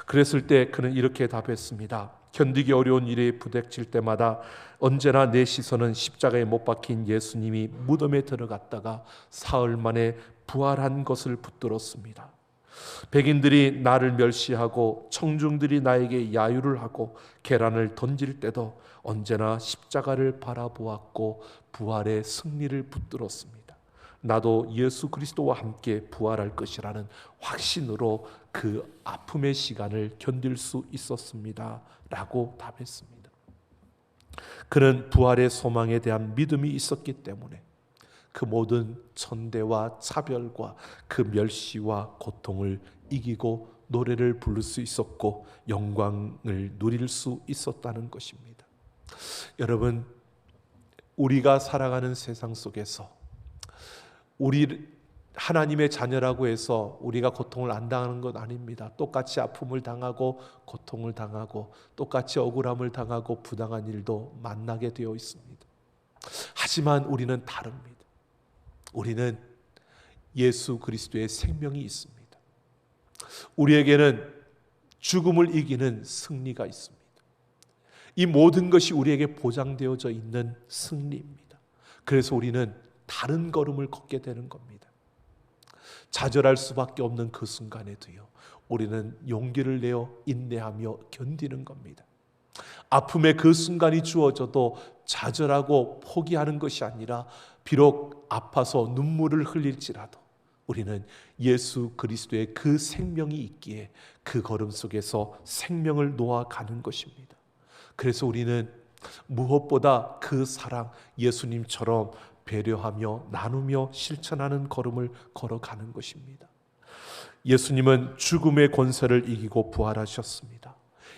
그랬을 때 그는 이렇게 답했습니다. 견디기 어려운 일이 부닥칠 때마다 언제나 내 시선은 십자가에 못 박힌 예수님이 무덤에 들어갔다가 사흘 만에 부활한 것을 붙들었습니다. 백인들이 나를 멸시하고 청중들이 나에게 야유를 하고 계란을 던질 때도 언제나 십자가를 바라보았고 부활의 승리를 붙들었습니다. 나도 예수 그리스도와 함께 부활할 것이라는 확신으로 그 아픔의 시간을 견딜 수 있었습니다 라고 답했습니다. 그는 부활의 소망에 대한 믿음이 있었기 때문에 그 모든 천대와 차별과 그 멸시와 고통을 이기고 노래를 부를 수 있었고 영광을 누릴 수 있었다는 것입니다. 여러분, 우리가 살아가는 세상 속에서 우리 하나님의 자녀라고 해서 우리가 고통을 안 당하는 건 아닙니다. 똑같이 아픔을 당하고 고통을 당하고 똑같이 억울함을 당하고 부당한 일도 만나게 되어 있습니다. 하지만 우리는 다릅니다. 우리는 예수 그리스도의 생명이 있습니다. 우리에게는 죽음을 이기는 승리가 있습니다. 이 모든 것이 우리에게 보장되어져 있는 승리입니다. 그래서 우리는 다른 걸음을 걷게 되는 겁니다. 좌절할 수밖에 없는 그 순간에도요, 우리는 용기를 내어 인내하며 견디는 겁니다. 아픔의 그 순간이 주어져도 좌절하고 포기하는 것이 아니라 비록 아파서 눈물을 흘릴지라도 우리는 예수 그리스도의 그 생명이 있기에 그 걸음 속에서 생명을 놓아가는 것입니다. 그래서 우리는 무엇보다 그 사랑, 예수님처럼 배려하며 나누며 실천하는 걸음을 걸어가는 것입니다. 예수님은 죽음의 권세를 이기고 부활하셨습니다.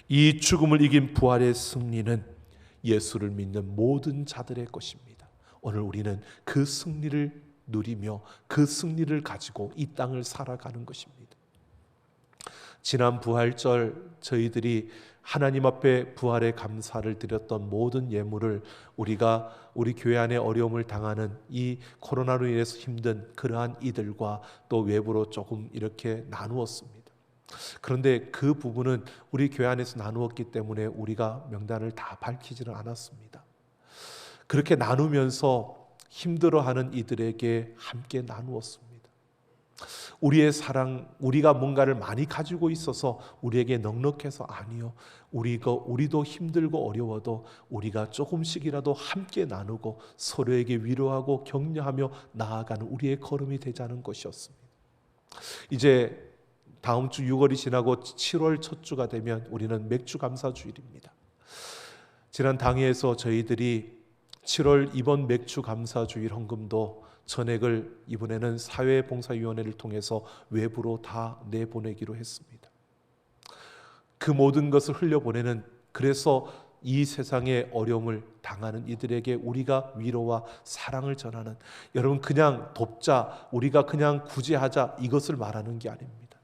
이 죽음을 이긴 부활의 승리는 예수를 믿는 모든 자들의 것입니다. 오늘 우리는 그 승리를 누리며 그 승리를 가지고 이 땅을 살아가는 것입니다. 지난 부활절 저희들이 하나님 앞에 부활의 감사를 드렸던 모든 예물을 우리가 우리 교회 안에 어려움을 당하는 이 코로나로 인해서 힘든 그러한 이들과 또 외부로 조금 이렇게 나누었습니다. 그런데 그 부분은 우리 교회 안에서 나누었기 때문에 우리가 명단을 다 밝히지는 않았습니다. 그렇게 나누면서 힘들어하는 이들에게 함께 나누었습니다. 우리의 사랑, 우리가 뭔가를 많이 가지고 있어서 우리에게 넉넉해서 아니요. 우리도 힘들고 어려워도 우리가 조금씩이라도 함께 나누고 서로에게 위로하고 격려하며 나아가는 우리의 걸음이 되자는 것이었습니다. 이제 다음 주 6월이 지나고 7월 첫 주가 되면 우리는 맥주 감사 주일입니다. 지난 당회에서 저희들이 7월 이번 맥주 감사 주일 헌금도 전액을 이번에는 사회봉사위원회를 통해서 외부로 다 내보내기로 했습니다. 그 모든 것을 흘려보내는, 그래서 이 세상의 어려움을 당하는 이들에게 우리가 위로와 사랑을 전하는, 여러분 그냥 돕자, 우리가 그냥 구제하자 이것을 말하는 게 아닙니다.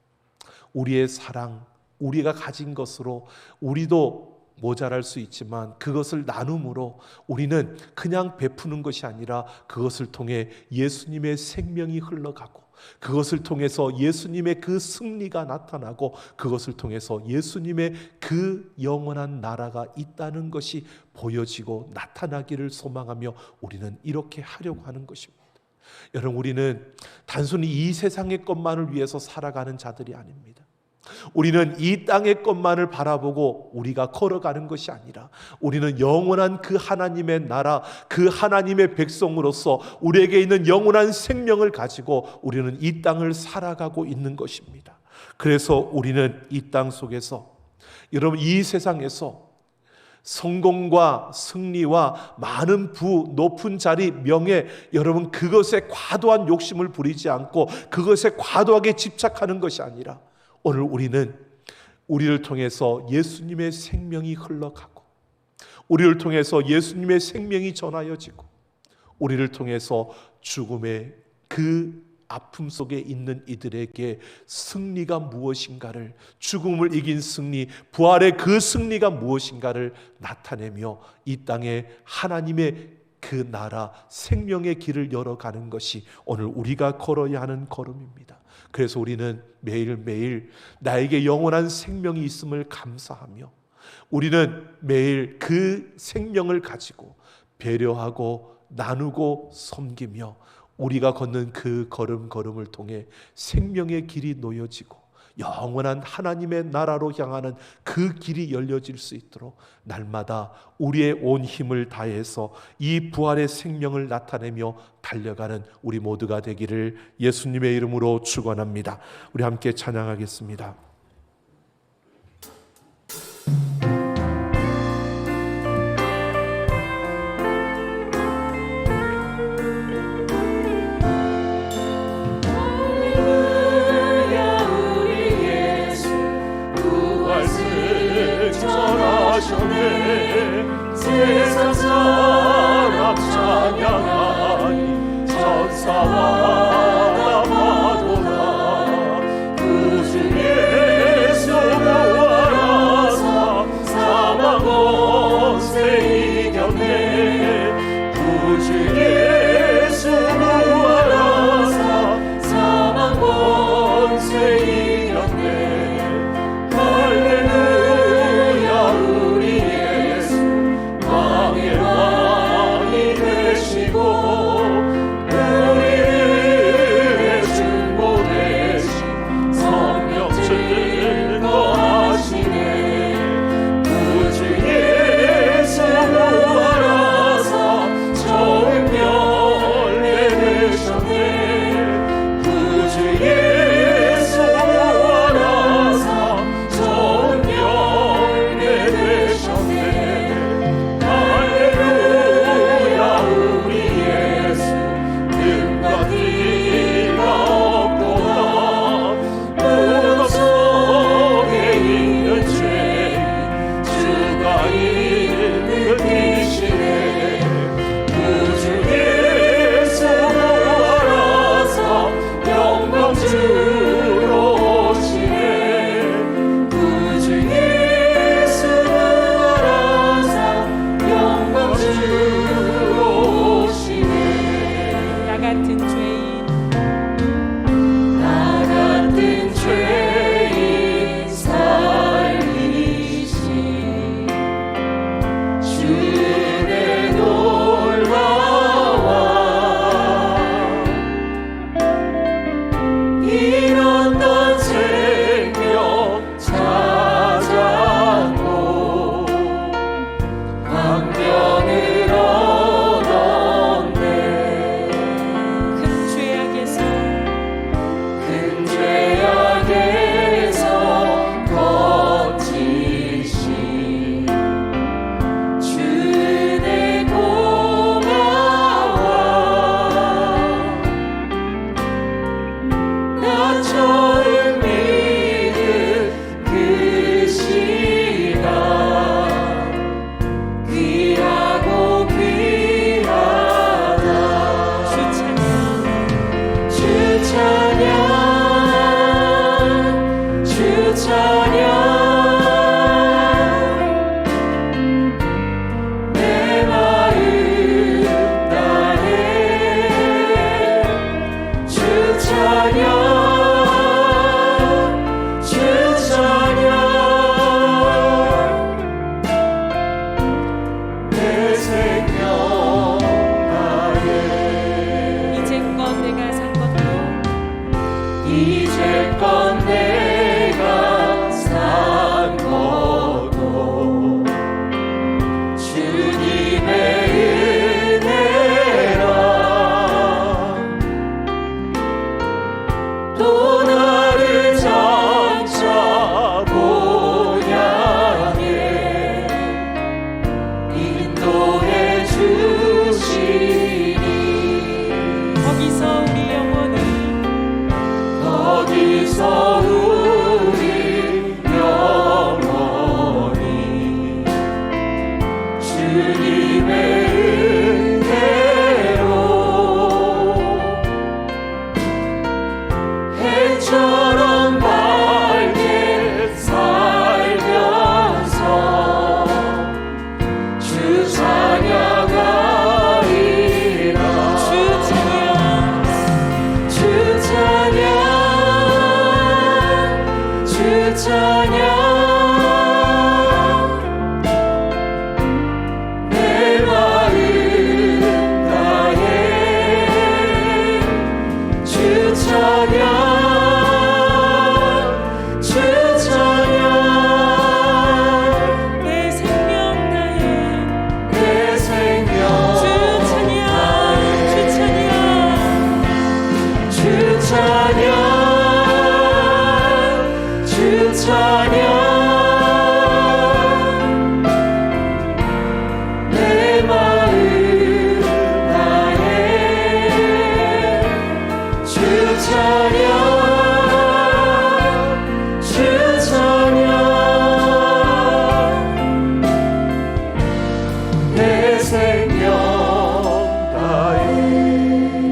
우리의 사랑, 우리가 가진 것으로 우리도 모자랄 수 있지만 그것을 나눔으로 우리는 그냥 베푸는 것이 아니라 그것을 통해 예수님의 생명이 흘러가고 그것을 통해서 예수님의 그 승리가 나타나고 그것을 통해서 예수님의 그 영원한 나라가 있다는 것이 보여지고 나타나기를 소망하며 우리는 이렇게 하려고 하는 것입니다. 여러분, 우리는 단순히 이 세상의 것만을 위해서 살아가는 자들이 아닙니다. 우리는 이 땅의 것만을 바라보고 우리가 걸어가는 것이 아니라 우리는 영원한 그 하나님의 나라, 그 하나님의 백성으로서 우리에게 있는 영원한 생명을 가지고 우리는 이 땅을 살아가고 있는 것입니다. 그래서 우리는 이 땅 속에서, 여러분, 이 세상에서 성공과 승리와 많은 부, 높은 자리, 명예, 여러분 그것에 과도한 욕심을 부리지 않고 그것에 과도하게 집착하는 것이 아니라 오늘 우리는 우리를 통해서 예수님의 생명이 흘러가고 우리를 통해서 예수님의 생명이 전하여지고 우리를 통해서 죽음의 그 아픔 속에 있는 이들에게 승리가 무엇인가를, 죽음을 이긴 승리, 부활의 그 승리가 무엇인가를 나타내며 이 땅에 하나님의 그 나라, 생명의 길을 열어가는 것이 오늘 우리가 걸어야 하는 걸음입니다. 그래서 우리는 매일매일 나에게 영원한 생명이 있음을 감사하며 우리는 매일 그 생명을 가지고 배려하고 나누고 섬기며 우리가 걷는 그 걸음걸음을 통해 생명의 길이 놓여지고 영원한 하나님의 나라로 향하는 그 길이 열려질 수 있도록 날마다 우리의 온 힘을 다해서 이 부활의 생명을 나타내며 달려가는 우리 모두가 되기를 예수님의 이름으로 축원합니다. 우리 함께 찬양하겠습니다. 세상 사람 찬양하니 천사와 나파도다. 구주 예수 부활하사 사망 권세 이겼네. 구주 예수 부활하사 사망 권세 이겼네. 할렐루야 우리 예수 왕의 왕이 되시고 우리의 중보 되신 성령 증거하시네. 구주 예수 부활하사 처음 열매 되셨네. 구주 예수 부활하사 처음 열매 되셨네. 할렐루야 우리 예수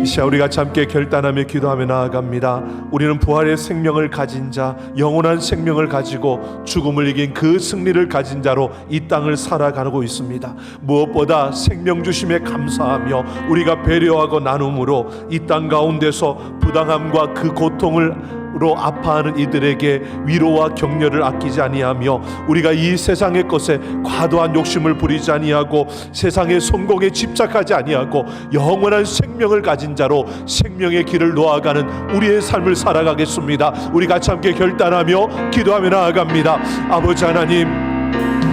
시간 우리 같이 함께 결단하며 기도하며 나아갑니다. 우리는 부활의 생명을 가진 자, 영원한 생명을 가지고 죽음을 이긴 그 승리를 가진 자로 이 땅을 살아가고 있습니다. 무엇보다 생명 주심에 감사하며 우리가 배려하고 나눔으로 이 땅 가운데서 부당함과 그 고통을 아파하는 이들에게 위로와 격려를 아끼지 아니하며 우리가 이 세상의 것에 과도한 욕심을 부리지 아니하고 세상의 성공에 집착하지 아니하고 영원한 생명을 가진 자로 생명의 길을 놓아가는 우리의 삶을 살아가겠습니다. 우리 같이 함께 결단하며 기도하며 나아갑니다. 아버지 하나님,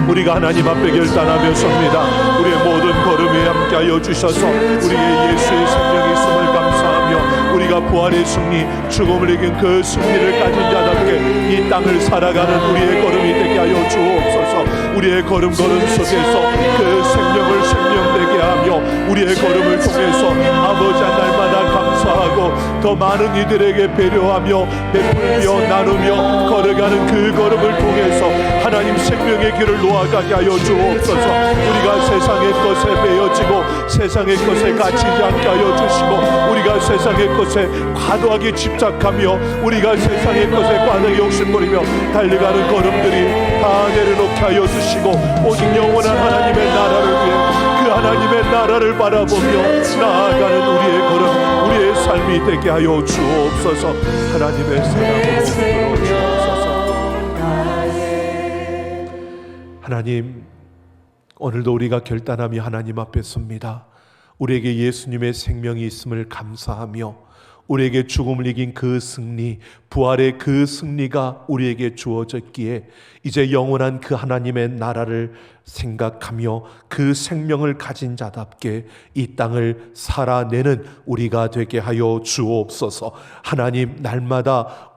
우리가 하나님 앞에 결단하며 섭니다. 우리의 모든 걸음에 함께하여 주셔서 우리의 예수의 생명이 있음을 감사하며 우리가 부활의 승리, 죽음을 이긴 그 승리를 가진 자답게 이 땅을 살아가는 우리의 걸음이 되게 하여 주옵소서. 우리의 걸음 속에서 그 생명을 생명되게 하며 우리의 걸음을 통해서 아버지 한 날마다 감사하고 더 많은 이들에게 배려하며 베풀며 나누며 걸어가는 그 걸음을 통해서 하나님 생명의 길을 놓아가게 하여 주옵소서. 우리가 세상의 것에 베어지고 세상의 것에 갇히지 않게 하여 주시고 우리가 세상의 것에 과도하게 집착하며 우리가 세상의 것에 과도하게 욕심부리며 달려가는 걸음들이 다 내려놓게 하여 주시고 오직 영원한 하나님의 나라를 위해 그 하나님의 나라를 바라보며 나아가는 우리의 걸음, 우리의 삶이 되게 하여 주옵소서. 하나님의 사랑으로 이끌어 주옵소서. 하나님, 오늘도 우리가 결단하며 하나님 앞에 섭니다. 우리에게 예수님의 생명이 있음을 감사하며 우리에게 죽음을 이긴 그 승리, 부활의 그 승리가 우리에게 주어졌기에 이제 영원한 그 하나님의 나라를 생각하며 그 생명을 가진 자답게 이 땅을 살아내는 우리가 되게 하여 주옵소서. 하나님, 날마다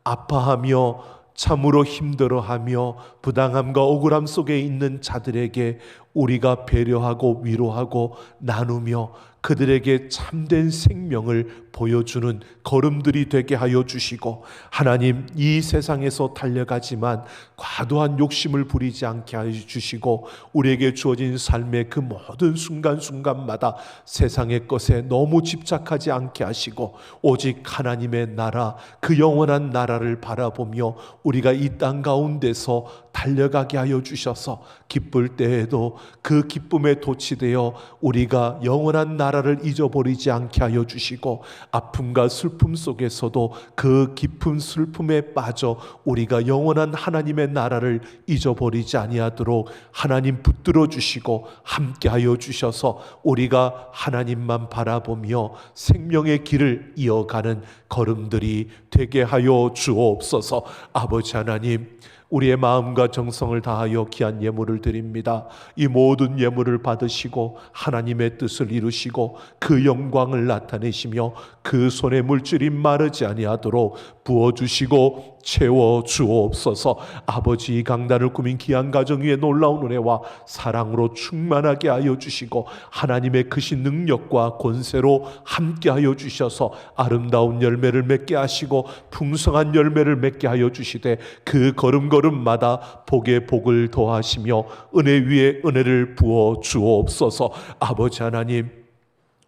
아파하며 참으로 힘들어하며 부당함과 억울함 속에 있는 자들에게 우리가 배려하고 위로하고 나누며 그들에게 참된 생명을 보여주는 걸음들이 되게 하여 주시고 하나님, 이 세상에서 달려가지만 과도한 욕심을 부리지 않게 하여 주시고 우리에게 주어진 삶의 그 모든 순간순간마다 세상의 것에 너무 집착하지 않게 하시고 오직 하나님의 나라, 그 영원한 나라를 바라보며 우리가 이 땅 가운데서 달려가게 하여 주셔서 기쁠 때에도 그 기쁨에 도취되어 우리가 영원한 나라를 잊어버리지 않게 하여 주시고 아픔과 슬픔 속에서도 그 깊은 슬픔에 빠져 우리가 영원한 하나님의 나라를 잊어버리지 아니하도록 하나님 붙들어 주시고 함께 하여 주셔서 우리가 하나님만 바라보며 생명의 길을 이어가는 걸음들이 되게 하여 주옵소서. 아버지 하나님, 우리의 마음과 정성을 다하여 귀한 예물을 드립니다. 이 모든 예물을 받으시고 하나님의 뜻을 이루시고 그 영광을 나타내시며 그 손에 물질이 마르지 아니하도록 부어주시고 채워주옵소서. 아버지, 이 강단을 꾸민 귀한 가정 위에 놀라운 은혜와 사랑으로 충만하게 하여 주시고 하나님의 크신 능력과 권세로 함께 하여 주셔서 아름다운 열매를 맺게 하시고 풍성한 열매를 맺게 하여 주시되 그 걸음걸음마다 복에 복을 더하시며 은혜 위에 은혜를 부어 주옵소서. 아버지 하나님,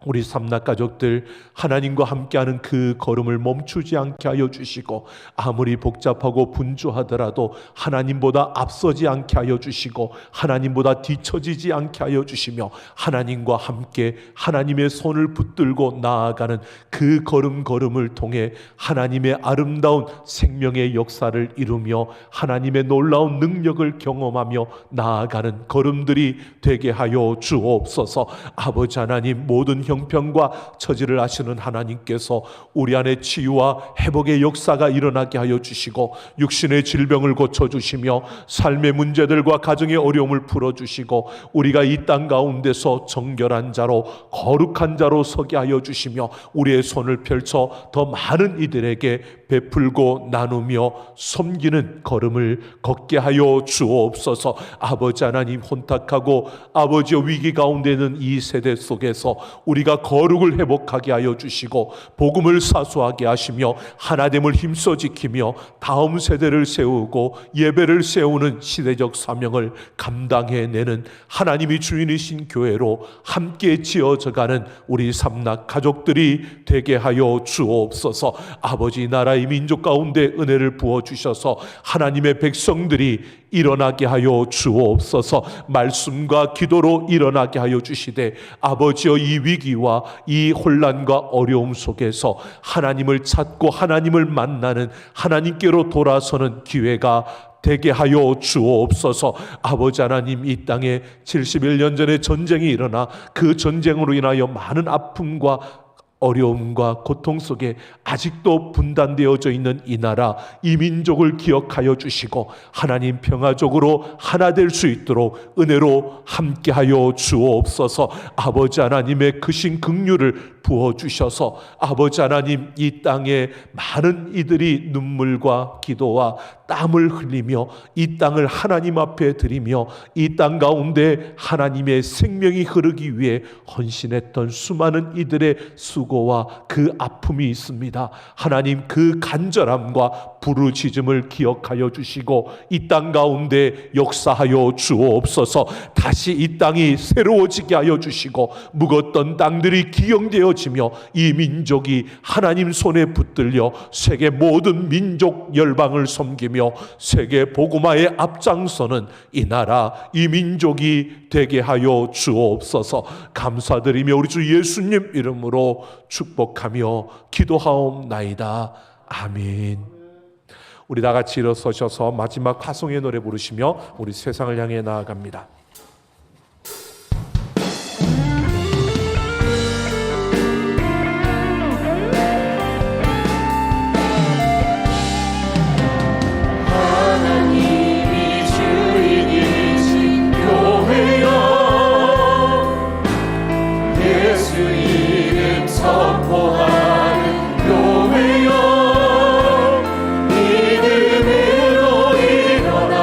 우리 삼락 가족들 하나님과 함께하는 그 걸음을 멈추지 않게 하여 주시고 아무리 복잡하고 분주하더라도 하나님보다 앞서지 않게 하여 주시고 하나님보다 뒤처지지 않게 하여 주시며 하나님과 함께 하나님의 손을 붙들고 나아가는 그 걸음걸음을 통해 하나님의 아름다운 생명의 역사를 이루며 하나님의 놀라운 능력을 경험하며 나아가는 걸음들이 되게 하여 주옵소서. 아버지 하나님, 모든 형편과 처지를 아시는 하나님께서 우리 안에 치유와 회복의 역사가 일어나게 하여 주시고 육신의 질병을 고쳐주시며 삶의 문제들과 가정의 어려움을 풀어주시고 우리가 이 땅 가운데서 정결한 자로 거룩한 자로 서게 하여 주시며 우리의 손을 펼쳐 더 많은 이들에게 베풀고 나누며 섬기는 걸음을 걷게 하여 주옵소서. 아버지 하나님, 혼탁하고 아버지의 위기 가운데 있는 이 세대 속에서 우리 우리가 거룩을 회복하게 하여 주시고 복음을 사수하게 하시며 하나됨을 힘써 지키며 다음 세대를 세우고 예배를 세우는 시대적 사명을 감당해내는 하나님이 주인이신 교회로 함께 지어져가는 우리 삼락 가족들이 되게 하여 주옵소서. 아버지, 나라의 민족 가운데 은혜를 부어주셔서 하나님의 백성들이 일어나게 하여 주옵소서. 말씀과 기도로 일어나게 하여 주시되 아버지여, 이 위기와 이 혼란과 어려움 속에서 하나님을 찾고 하나님을 만나는, 하나님께로 돌아서는 기회가 되게 하여 주옵소서. 아버지 하나님, 이 땅에 71년 전에 전쟁이 일어나 그 전쟁으로 인하여 많은 아픔과 어려움과 고통 속에 아직도 분단되어져 있는 이 나라, 이 민족을 기억하여 주시고 하나님 평화적으로 하나 될 수 있도록 은혜로 함께하여 주옵소서. 아버지 하나님의 크신 긍휼을 부어주셔서 아버지 하나님, 이 땅에 많은 이들이 눈물과 기도와 땀을 흘리며 이 땅을 하나님 앞에 드리며 이 땅 가운데 하나님의 생명이 흐르기 위해 헌신했던 수많은 이들의 수고와 그 아픔이 있습니다. 하나님, 그 간절함과 부르짖음을 기억하여 주시고 이 땅 가운데 역사하여 주옵소서. 다시 이 땅이 새로워지게 하여 주시고 묵었던 땅들이 기영되어지며 이 민족이 하나님 손에 붙들려 세계 모든 민족 열방을 섬기며 세계 복음화의 앞장서는 이 나라, 이 민족이 되게 하여 주옵소서. 감사드리며 우리 주 예수님 이름으로 축복하며 기도하옵나이다. 아멘. 우리 다 같이 일어서셔서 마지막 화송의 노래 부르시며 우리 세상을 향해 나아갑니다. 하나님이 주인이신 교회여, 예수 이름 선포하는 교회여, 믿음으로 일어나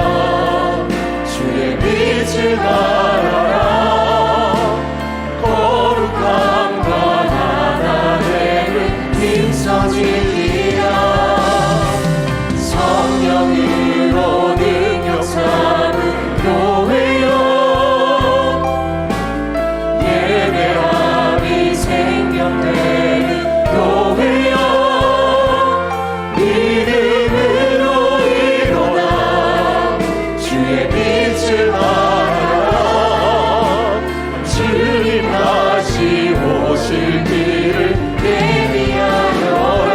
주의 빛을 발하라. 거룩함과 하나됨을 힘써 지키라. 성령으로 능력 삼은 교회여, 예배함이 생명되는 교회여, 믿음으로 일어나 주의 빛을 발하라. 주님 다시 오실 길을 대비하여라.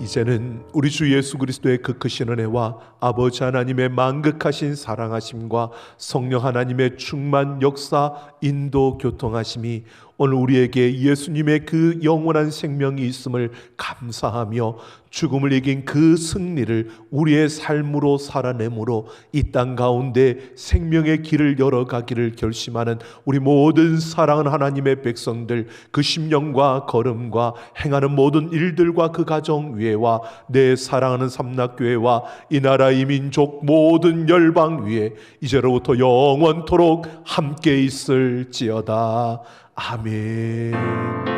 이제는 우리 주 예수 그리스도의 그 크신 은혜와 아버지 하나님의 만극하신 사랑하심과 성령 하나님의 충만 역사 인도 교통하심이 오늘 우리에게 예수님의 그 영원한 생명이 있음을 감사하며 죽음을 이긴 그 승리를 우리의 삶으로 살아내므로 이 땅 가운데 생명의 길을 열어가기를 결심하는 우리 모든 사랑하는 하나님의 백성들, 그 심령과 걸음과 행하는 모든 일들과 그 가정 위에와 내 사랑하는 삼락교회와 이 나라 이 민족 모든 열방 위에 이제로부터 영원토록 함께 있을지어다. 아멘.